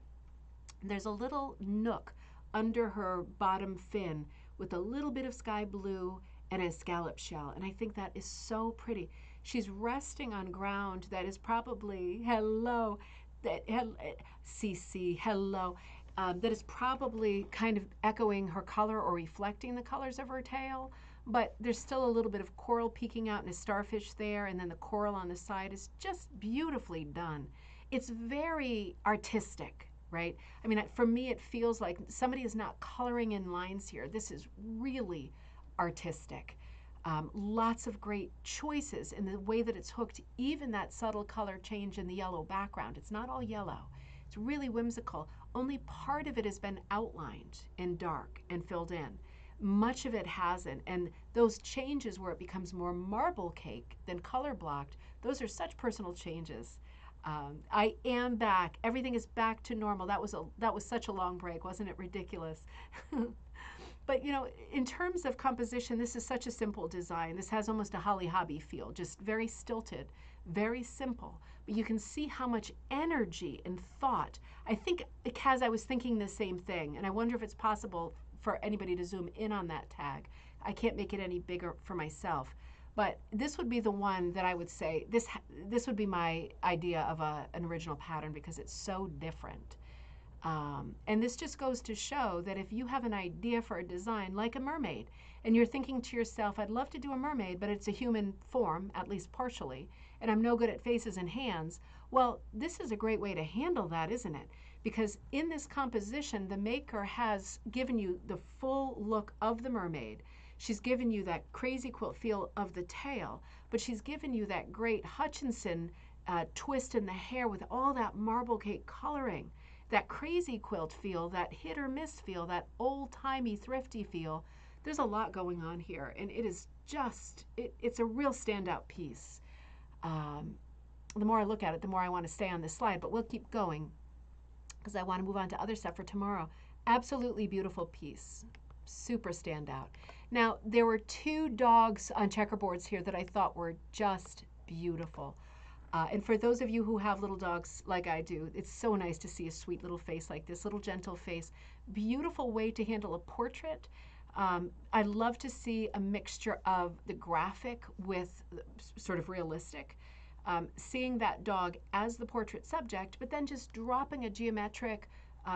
There's a little nook under her bottom fin with a little bit of sky blue and a scallop shell, and I think that is so pretty. She's resting on ground that is probably, hello, CC, hello, that is probably kind of echoing her color or reflecting the colors of her tail, but there's still a little bit of coral peeking out and a starfish there, and then the coral on the side is just beautifully done. It's very artistic, right? I mean, for me, it feels like somebody is not coloring in lines here. This is really artistic. Lots of great choices in the way that it's hooked, even that subtle color change in the yellow background. It's not all yellow. It's really whimsical. Only part of it has been outlined in dark and filled in. Much of it hasn't. And those changes where it becomes more marble cake than color blocked, those are such personal changes. I am back. Everything is back to normal. That was such a long break, wasn't it ridiculous? But in terms of composition, this is such a simple design. This has almost a Holly Hobby feel, just very stilted, very simple. But you can see how much energy and thought. I think because I was thinking the same thing, and I wonder if it's possible for anybody to zoom in on that tag. I can't make it any bigger for myself. But this would be the one that I would say, this would be my idea of an original pattern because it's so different. And this just goes to show that if you have an idea for a design like a mermaid, and you're thinking to yourself, I'd love to do a mermaid, but it's a human form, at least partially, and I'm no good at faces and hands, well, this is a great way to handle that, isn't it? Because in this composition, the maker has given you the full look of the mermaid. She's given you that crazy quilt feel of the tail, but she's given you that great Hutchinson twist in the hair with all that marble cake coloring. That crazy quilt feel, that hit or miss feel, that old-timey thrifty feel. There's a lot going on here, and it is just, it's a real standout piece. The more I look at it, the more I want to stay on this slide, but we'll keep going because I want to move on to other stuff for tomorrow. Absolutely beautiful piece. Super standout. Now, there were two dogs on checkerboards here that I thought were just beautiful. And for those of you who have little dogs like I do, it's so nice to see a sweet little face like this, little gentle face. Beautiful way to handle a portrait. I love to see a mixture of the graphic with sort of realistic. Seeing that dog as the portrait subject, but then just dropping a geometric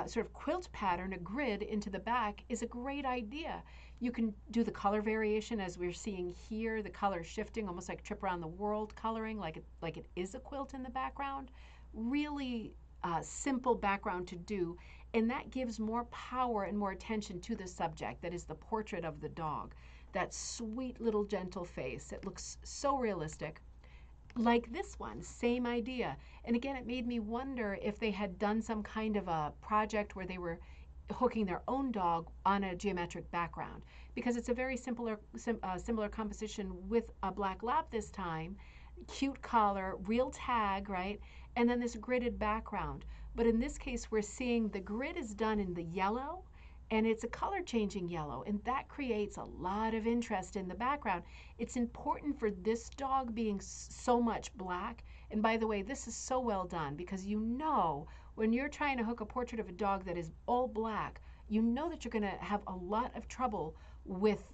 sort of quilt pattern, a grid into the back is a great idea. You can do the color variation as we're seeing here, the color shifting, almost like trip around the world coloring, like it is a quilt in the background. Really simple background to do, and that gives more power and more attention to the subject, that is the portrait of the dog. That sweet little gentle face. It looks so realistic. Like this one, same idea. And again, it made me wonder if they had done some kind of a project where they were hooking their own dog on a geometric background, because it's a very similar composition with a black lap this time, cute collar, real tag, right? And then this gridded background. But in this case, we're seeing the grid is done in the yellow, and it's a color changing yellow, and that creates a lot of interest in the background. It's important for this dog being so much black. And by the way, this is so well done, because you know when you're trying to hook a portrait of a dog that is all black, you know that you're going to have a lot of trouble with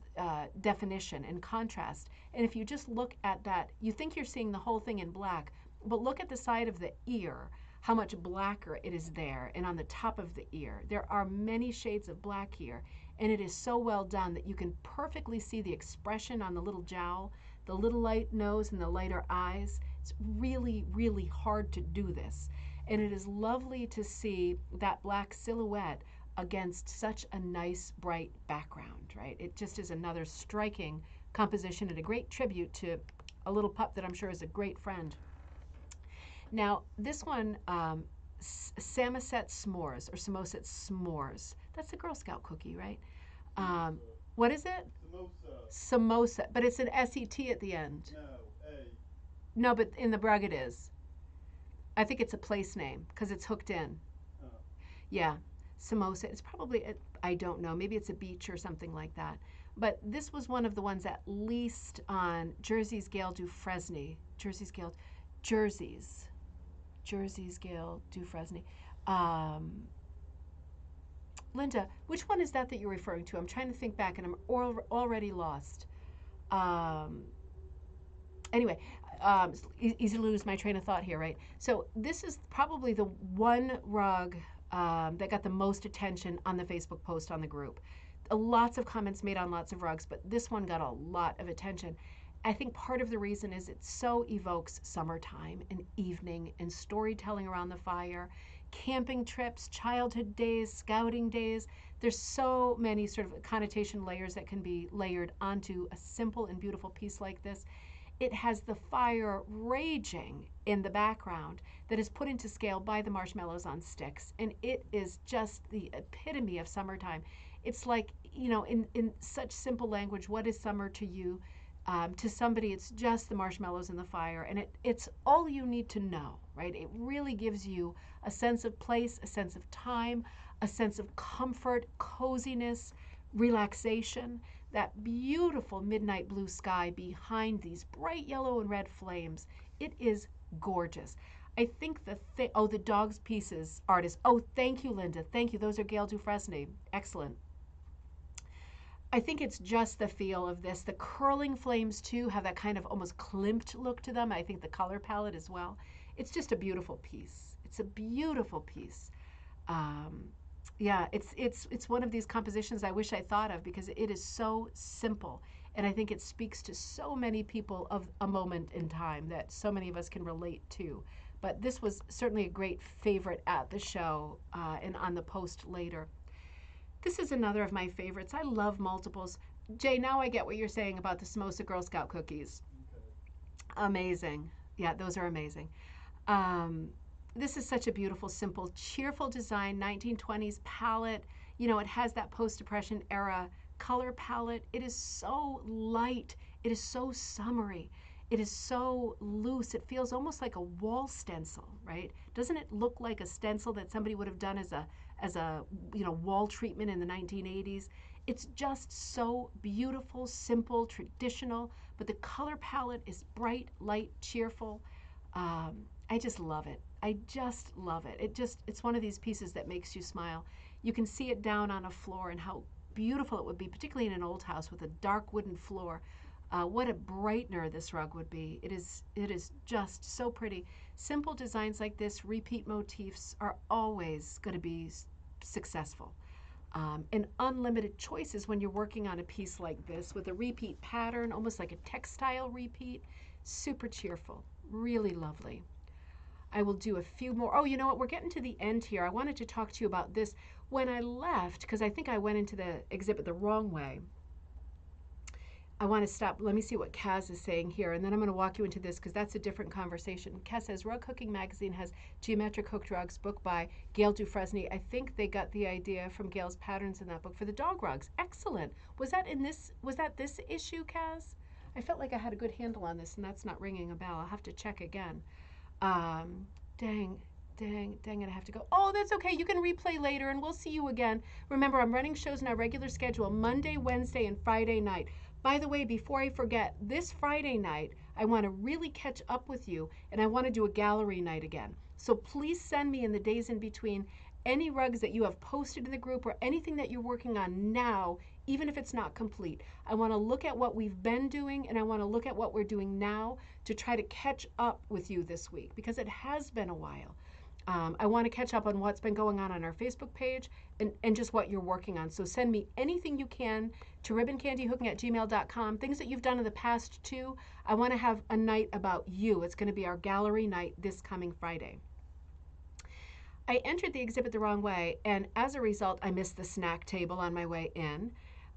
definition and contrast. And if you just look at that, you think you're seeing the whole thing in black, but look at the side of the ear, how much blacker it is there, and on the top of the ear. There are many shades of black here, and it is so well done that you can perfectly see the expression on the little jowl, the little light nose and the lighter eyes. It's really, really hard to do this. And it is lovely to see that black silhouette against such a nice, bright background, right? It just is another striking composition and a great tribute to a little pup that I'm sure is a great friend. Now, this one, Samoset S'mores, or Samoset S'mores. That's a Girl Scout cookie, right? What is it? Samosa. But it's an S-E-T at the end. No, A. No, but in the rug it is. I think it's a place name because it's hooked in. Oh. Yeah, Samosa. It's probably, I don't know, maybe it's a beach or something like that. But this was one of the ones at least on Jersey's Gale du Fresnay. Jersey's Gale du Fresnay. Linda, which one is that you're referring to? I'm trying to think back and I'm already lost. Anyway, easy to lose my train of thought here, right? So this is probably the one rug that got the most attention on the Facebook post on the group. Lots of comments made on lots of rugs, but this one got a lot of attention. I think part of the reason is it so evokes summertime and evening and storytelling around the fire, camping trips, childhood days, scouting days. There's so many sort of connotation layers that can be layered onto a simple and beautiful piece like this. It has the fire raging in the background that is put into scale by the marshmallows on sticks. And it is just the epitome of summertime. It's like, you know, in such simple language, what is summer to you? To somebody, it's just the marshmallows in the fire, and it's all you need to know, right? It really gives you a sense of place, a sense of time, a sense of comfort, coziness, relaxation, that beautiful midnight blue sky behind these bright yellow and red flames. It is gorgeous. I think the dog's pieces artist. Oh, thank you, Linda. Thank you. Those are Gale du Fresnay. Excellent. I think it's just the feel of this. The curling flames, too, have that kind of almost klimt look to them. I think the color palette as well. It's just a beautiful piece. It's a beautiful piece. Yeah, it's one of these compositions I wish I thought of because it is so simple. And I think it speaks to so many people of a moment in time that so many of us can relate to. But this was certainly a great favorite at the show and on the post later. This is another of my favorites. I love multiples. Jay, now I get what you're saying about the Samosa Girl Scout cookies. Okay. Amazing. Yeah, those are amazing. This is such a beautiful, simple, cheerful design, 1920s palette. You know, it has that post-Depression era color palette. It is so light. It is so summery. It is so loose. It feels almost like a wall stencil, right? Doesn't it look like a stencil that somebody would have done as a wall treatment in the 1980s? It's just so beautiful, simple, traditional, but the color palette is bright, light, cheerful. I just love it. I just love it. It's one of these pieces that makes you smile. You can see it down on a floor and how beautiful it would be, particularly in an old house with a dark wooden floor. What a brightener this rug would be. It is just so pretty. Simple designs like this, repeat motifs, are always going to be successful. And unlimited choices when you're working on a piece like this with a repeat pattern, almost like a textile repeat. Super cheerful, really lovely. I will do a few more. Oh, you know what? We're getting to the end here. I wanted to talk to you about this. When I left, because I think I went into the exhibit the wrong way, I want to stop. Let me see what Kaz is saying here, and then I'm going to walk you into this because that's a different conversation. Kaz says, Rug Hooking Magazine has geometric hooked rugs, book by Gail Dufresne. I think they got the idea from Gail's patterns in that book for the dog rugs. Excellent. Was that this issue, Kaz? I felt like I had a good handle on this, and that's not ringing a bell. I'll have to check again. Dang it, I have to go. Oh, that's okay. You can replay later, and we'll see you again. Remember, I'm running shows in our regular schedule Monday, Wednesday, and Friday night. By the way, before I forget, this Friday night, I want to really catch up with you, and I want to do a gallery night again. So please send me in the days in between any rugs that you have posted in the group or anything that you're working on now, even if it's not complete. I want to look at what we've been doing, and I want to look at what we're doing now to try to catch up with you this week, because it has been a while. I want to catch up on what's been going on our Facebook page and just what you're working on. So send me anything you can to ribboncandyhooking@gmail.com, things that you've done in the past too. I want to have a night about you. It's going to be our gallery night this coming Friday. I entered the exhibit the wrong way, and as a result, I missed the snack table on my way in.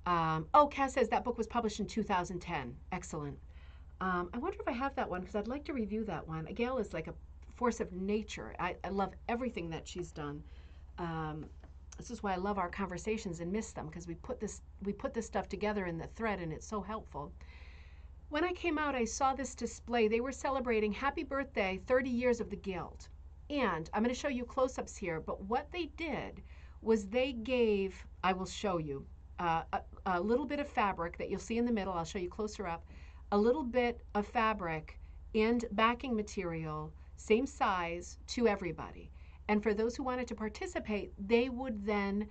Cass says that book was published in 2010. Excellent. I wonder if I have that one, because I'd like to review that one. Gail is like a force of nature. I love everything that she's done. This is why I love our conversations and miss them, because we put this stuff together in the thread, and it's so helpful. When I came out, I saw this display. They were celebrating happy birthday, 30 years of the Guild. And I'm going to show you close-ups here, but what they did was they gave, I will show you, a little bit of fabric that you'll see in the middle. I'll show you closer up. A little bit of fabric and backing material, same size, to everybody. And for those who wanted to participate, they would then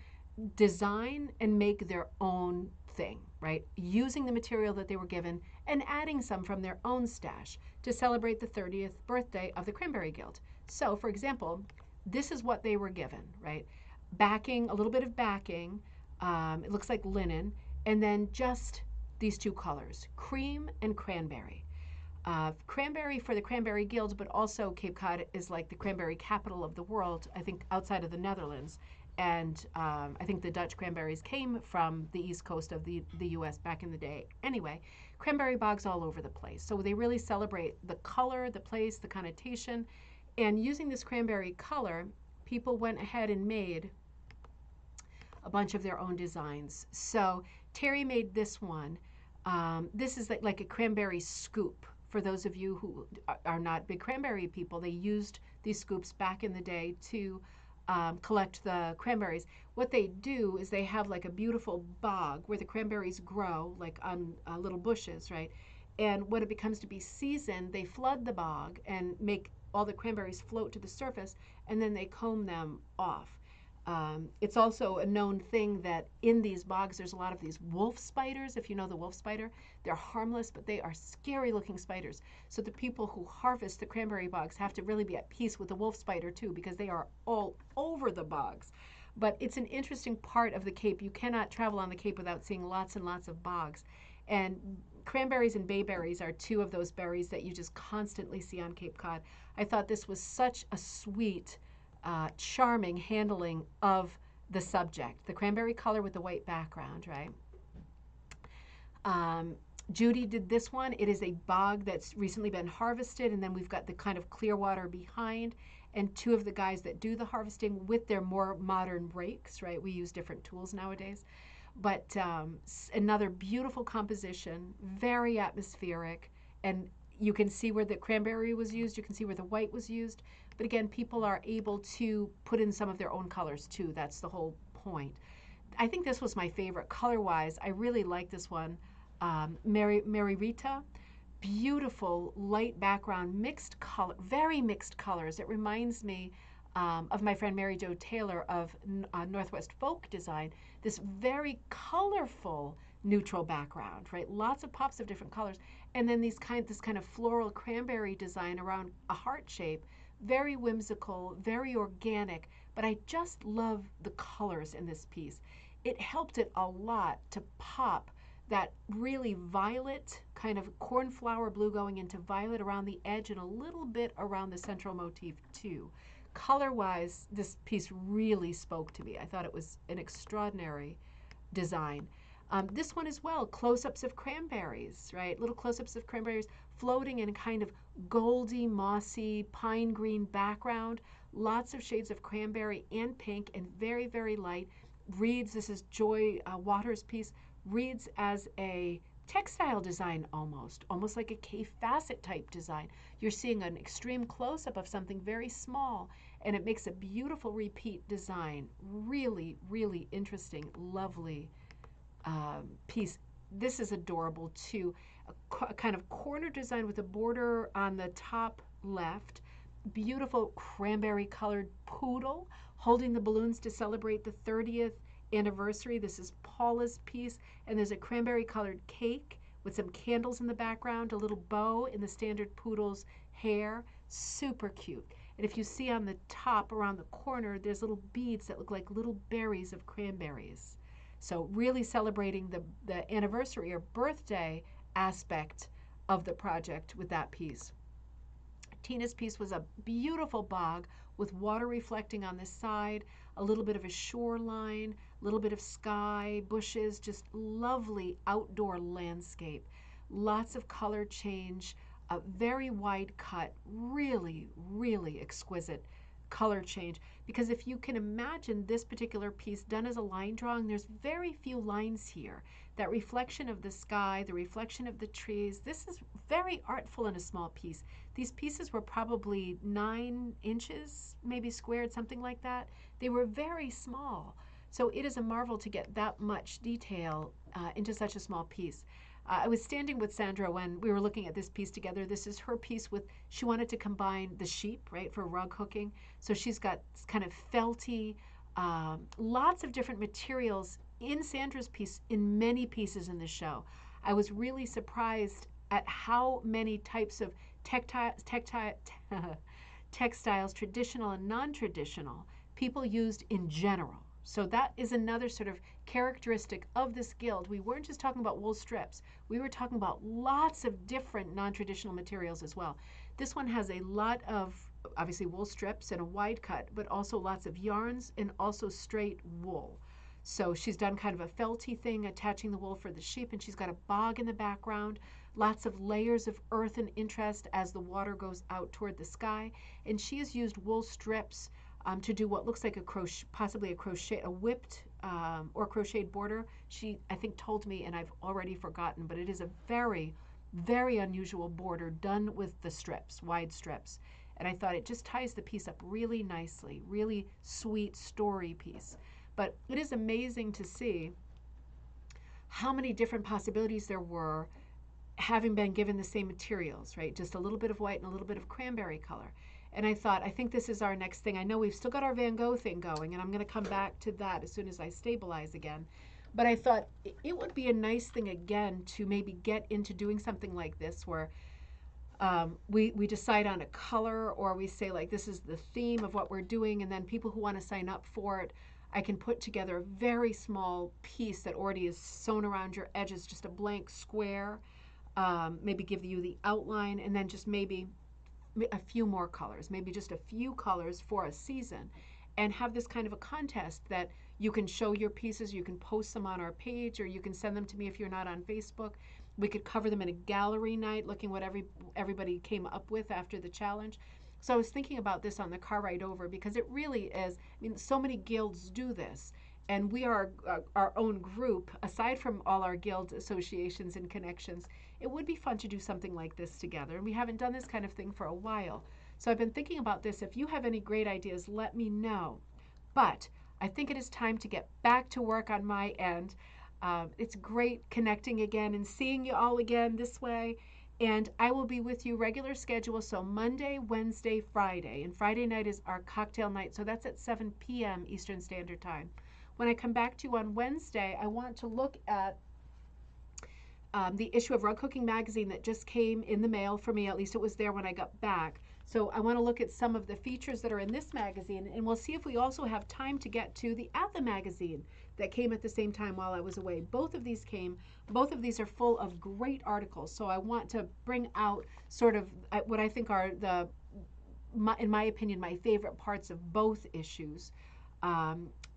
design and make their own thing, right? Using the material that they were given and adding some from their own stash to celebrate the 30th birthday of the Cranberry Guild. So, for example, this is what they were given, right? Backing, a little bit of backing, it looks like linen, and then just these two colors, cream and cranberry. Cranberry for the Cranberry Guild, but also Cape Cod is like the cranberry capital of the world, I think, outside of the Netherlands. And I think the Dutch cranberries came from the east coast of the U.S. back in the day. Anyway, cranberry bogs all over the place. So they really celebrate the color, the place, the connotation. And using this cranberry color, people went ahead and made a bunch of their own designs. So Terry made this one. This is like a cranberry scoop. For those of you who are not big cranberry people, they used these scoops back in the day to collect the cranberries. What they do is they have like a beautiful bog where the cranberries grow, like on little bushes, right? And when it becomes to be season, they flood the bog and make all the cranberries float to the surface, and then they comb them off. It's also a known thing that in these bogs, there's a lot of these wolf spiders. If you know the wolf spider, they're harmless, but they are scary looking spiders. So the people who harvest the cranberry bogs have to really be at peace with the wolf spider too, because they are all over the bogs. But it's an interesting part of the Cape. You cannot travel on the Cape without seeing lots and lots of bogs. And cranberries and bayberries are two of those berries that you just constantly see on Cape Cod. I thought this was such a sweet, charming handling of the subject. The cranberry color with the white background, right? Judy did this one. It is a bog that's recently been harvested, and then we've got the kind of clear water behind, and two of the guys that do the harvesting with their more modern rakes, right? We use different tools nowadays. But another beautiful composition, very atmospheric, and You can see where the cranberry was used. You can see where the white was used. But again, people are able to put in some of their own colors too. That's the whole point. I think this was my favorite color-wise. I really like this one. Mary Rita. Beautiful light background, mixed color, very mixed colors. It reminds me of my friend Mary Jo Taylor of Northwest Folk Design. This very colorful neutral background, right? Lots of pops of different colors, and then this kind of floral cranberry design around a heart shape. Very whimsical, very organic, but I just love the colors in this piece. It helped it a lot to pop that really violet, kind of cornflower blue going into violet around the edge and a little bit around the central motif too. Color-wise, this piece really spoke to me. I thought it was an extraordinary design. This one as well, close-ups of cranberries, right? Little close-ups of cranberries floating in a kind of goldy, mossy, pine green background. Lots of shades of cranberry and pink and very, very light. Reads, this is Joy Waters' piece, reads as a textile design almost like a K facet type design. You're seeing an extreme close-up of something very small, and it makes a beautiful repeat design. Really, really interesting, lovely piece. This is adorable too. A kind of corner design with a border on the top left. Beautiful cranberry colored poodle holding the balloons to celebrate the 30th anniversary. This is Paula's piece, and there's a cranberry colored cake with some candles in the background, a little bow in the standard poodle's hair. Super cute. And if you see on the top around the corner, there's little beads that look like little berries of cranberries. So really celebrating the anniversary or birthday aspect of the project with that piece. Tina's piece was a beautiful bog with water reflecting on this side, a little bit of a shoreline, a little bit of sky, bushes, just lovely outdoor landscape. Lots of color change, a very wide cut, really, really exquisite color change. Because if you can imagine this particular piece done as a line drawing, there's very few lines here. That reflection of the sky, the reflection of the trees, this is very artful in a small piece. These pieces were probably 9 inches, maybe squared, something like that. They were very small. So it is a marvel to get that much detail into such a small piece. I was standing with Sandra when we were looking at this piece together. This is her piece with, she wanted to combine the sheep, right, for rug hooking. So she's got kind of felty, lots of different materials in Sandra's piece, in many pieces in the show. I was really surprised at how many types of textiles, traditional and non-traditional, people used in general. So that is another sort of characteristic of this guild. We weren't just talking about wool strips. We were talking about lots of different non-traditional materials as well. This one has a lot of, obviously, wool strips and a wide cut, but also lots of yarns and also straight wool. So she's done kind of a felty thing, attaching the wool for the sheep, and she's got a bog in the background, lots of layers of earth and interest as the water goes out toward the sky. And she has used wool strips to do what looks like a crochet, possibly a whipped or crocheted border. She, I think, told me, and I've already forgotten, but it is a very, very unusual border done with the strips, wide strips. And I thought it just ties the piece up really nicely, really sweet story piece. But it is amazing to see how many different possibilities there were having been given the same materials, right? Just a little bit of white and a little bit of cranberry color. And I thought, I think this is our next thing. I know we've still got our Van Gogh thing going, and I'm going to come back to that as soon as I stabilize again. But I thought it would be a nice thing again to maybe get into doing something like this where we decide on a color, or we say, like, this is the theme of what we're doing, and then people who want to sign up for it, I can put together a very small piece that already is sewn around your edges, just a blank square, maybe give you the outline, and then just maybe a few more colors, maybe just a few colors for a season, and have this kind of a contest that you can show your pieces, you can post them on our page, or you can send them to me if you're not on Facebook. We could cover them in a gallery night, looking what everybody came up with after the challenge. So I was thinking about this on the car ride over, because it really is, I mean, so many guilds do this, and we are our own group, aside from all our guild associations and connections. it would be fun to do something like this together. And we haven't done this kind of thing for a while. So I've been thinking about this. If you have any great ideas, let me know. But I think it is time to get back to work on my end. It's great connecting again and seeing you all again this way. And I will be with you regular schedule. So Monday, Wednesday, Friday. And Friday night is our cocktail night. So that's at 7 p.m. Eastern Standard Time. When I come back to you on Wednesday, I want to look at the issue of Rug Cooking Magazine that just came in the mail for me. At least it was there when I got back. So I want to look at some of the features that are in this magazine, and we'll see if we also have time to get to the Tivaevae magazine that came at the same time while I was away. Both of these came. Both of these are full of great articles. So I want to bring out sort of what I think are in my opinion, my favorite parts of both issues.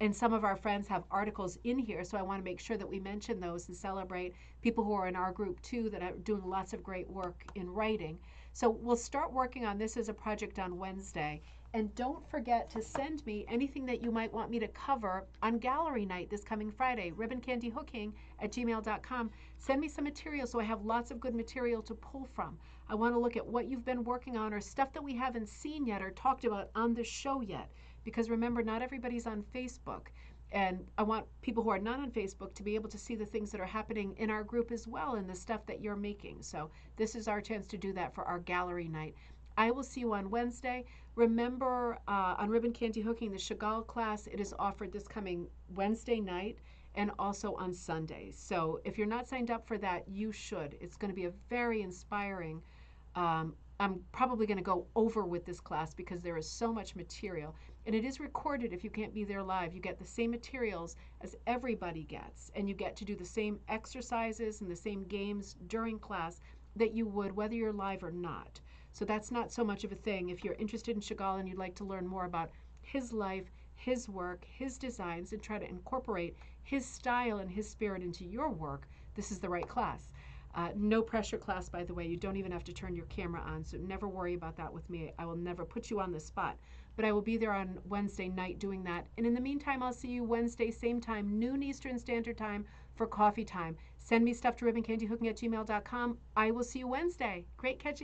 And some of our friends have articles in here, so I want to make sure that we mention those and celebrate people who are in our group too that are doing lots of great work in writing. So we'll start working on this as a project on Wednesday. And don't forget to send me anything that you might want me to cover on gallery night this coming Friday, ribboncandyhooking@gmail.com. Send me some material so I have lots of good material to pull from. I want to look at what you've been working on or stuff that we haven't seen yet or talked about on the show yet. Because remember, not everybody's on Facebook. And I want people who are not on Facebook to be able to see the things that are happening in our group as well and the stuff that you're making. So this is our chance to do that for our gallery night. I will see you on Wednesday. Remember, on Ribbon Candy Hooking, the Chagall class, it is offered this coming Wednesday night and also on Sundays. So if you're not signed up for that, you should. It's going to be a very inspiring I'm probably going to go over with this class because there is so much material. And it is recorded if you can't be there live. You get the same materials as everybody gets. And you get to do the same exercises and the same games during class that you would whether you're live or not. So that's not so much of a thing. If you're interested in Chagall and you'd like to learn more about his life, his work, his designs, and try to incorporate his style and his spirit into your work, this is the right class. No pressure class, by the way. You don't even have to turn your camera on, so never worry about that with me. I will never put you on the spot. But I will be there on Wednesday night doing that. And in the meantime, I'll see you Wednesday, same time, noon Eastern Standard Time for coffee time. Send me stuff to ribboncandyhooking@gmail.com. I will see you Wednesday. Great catching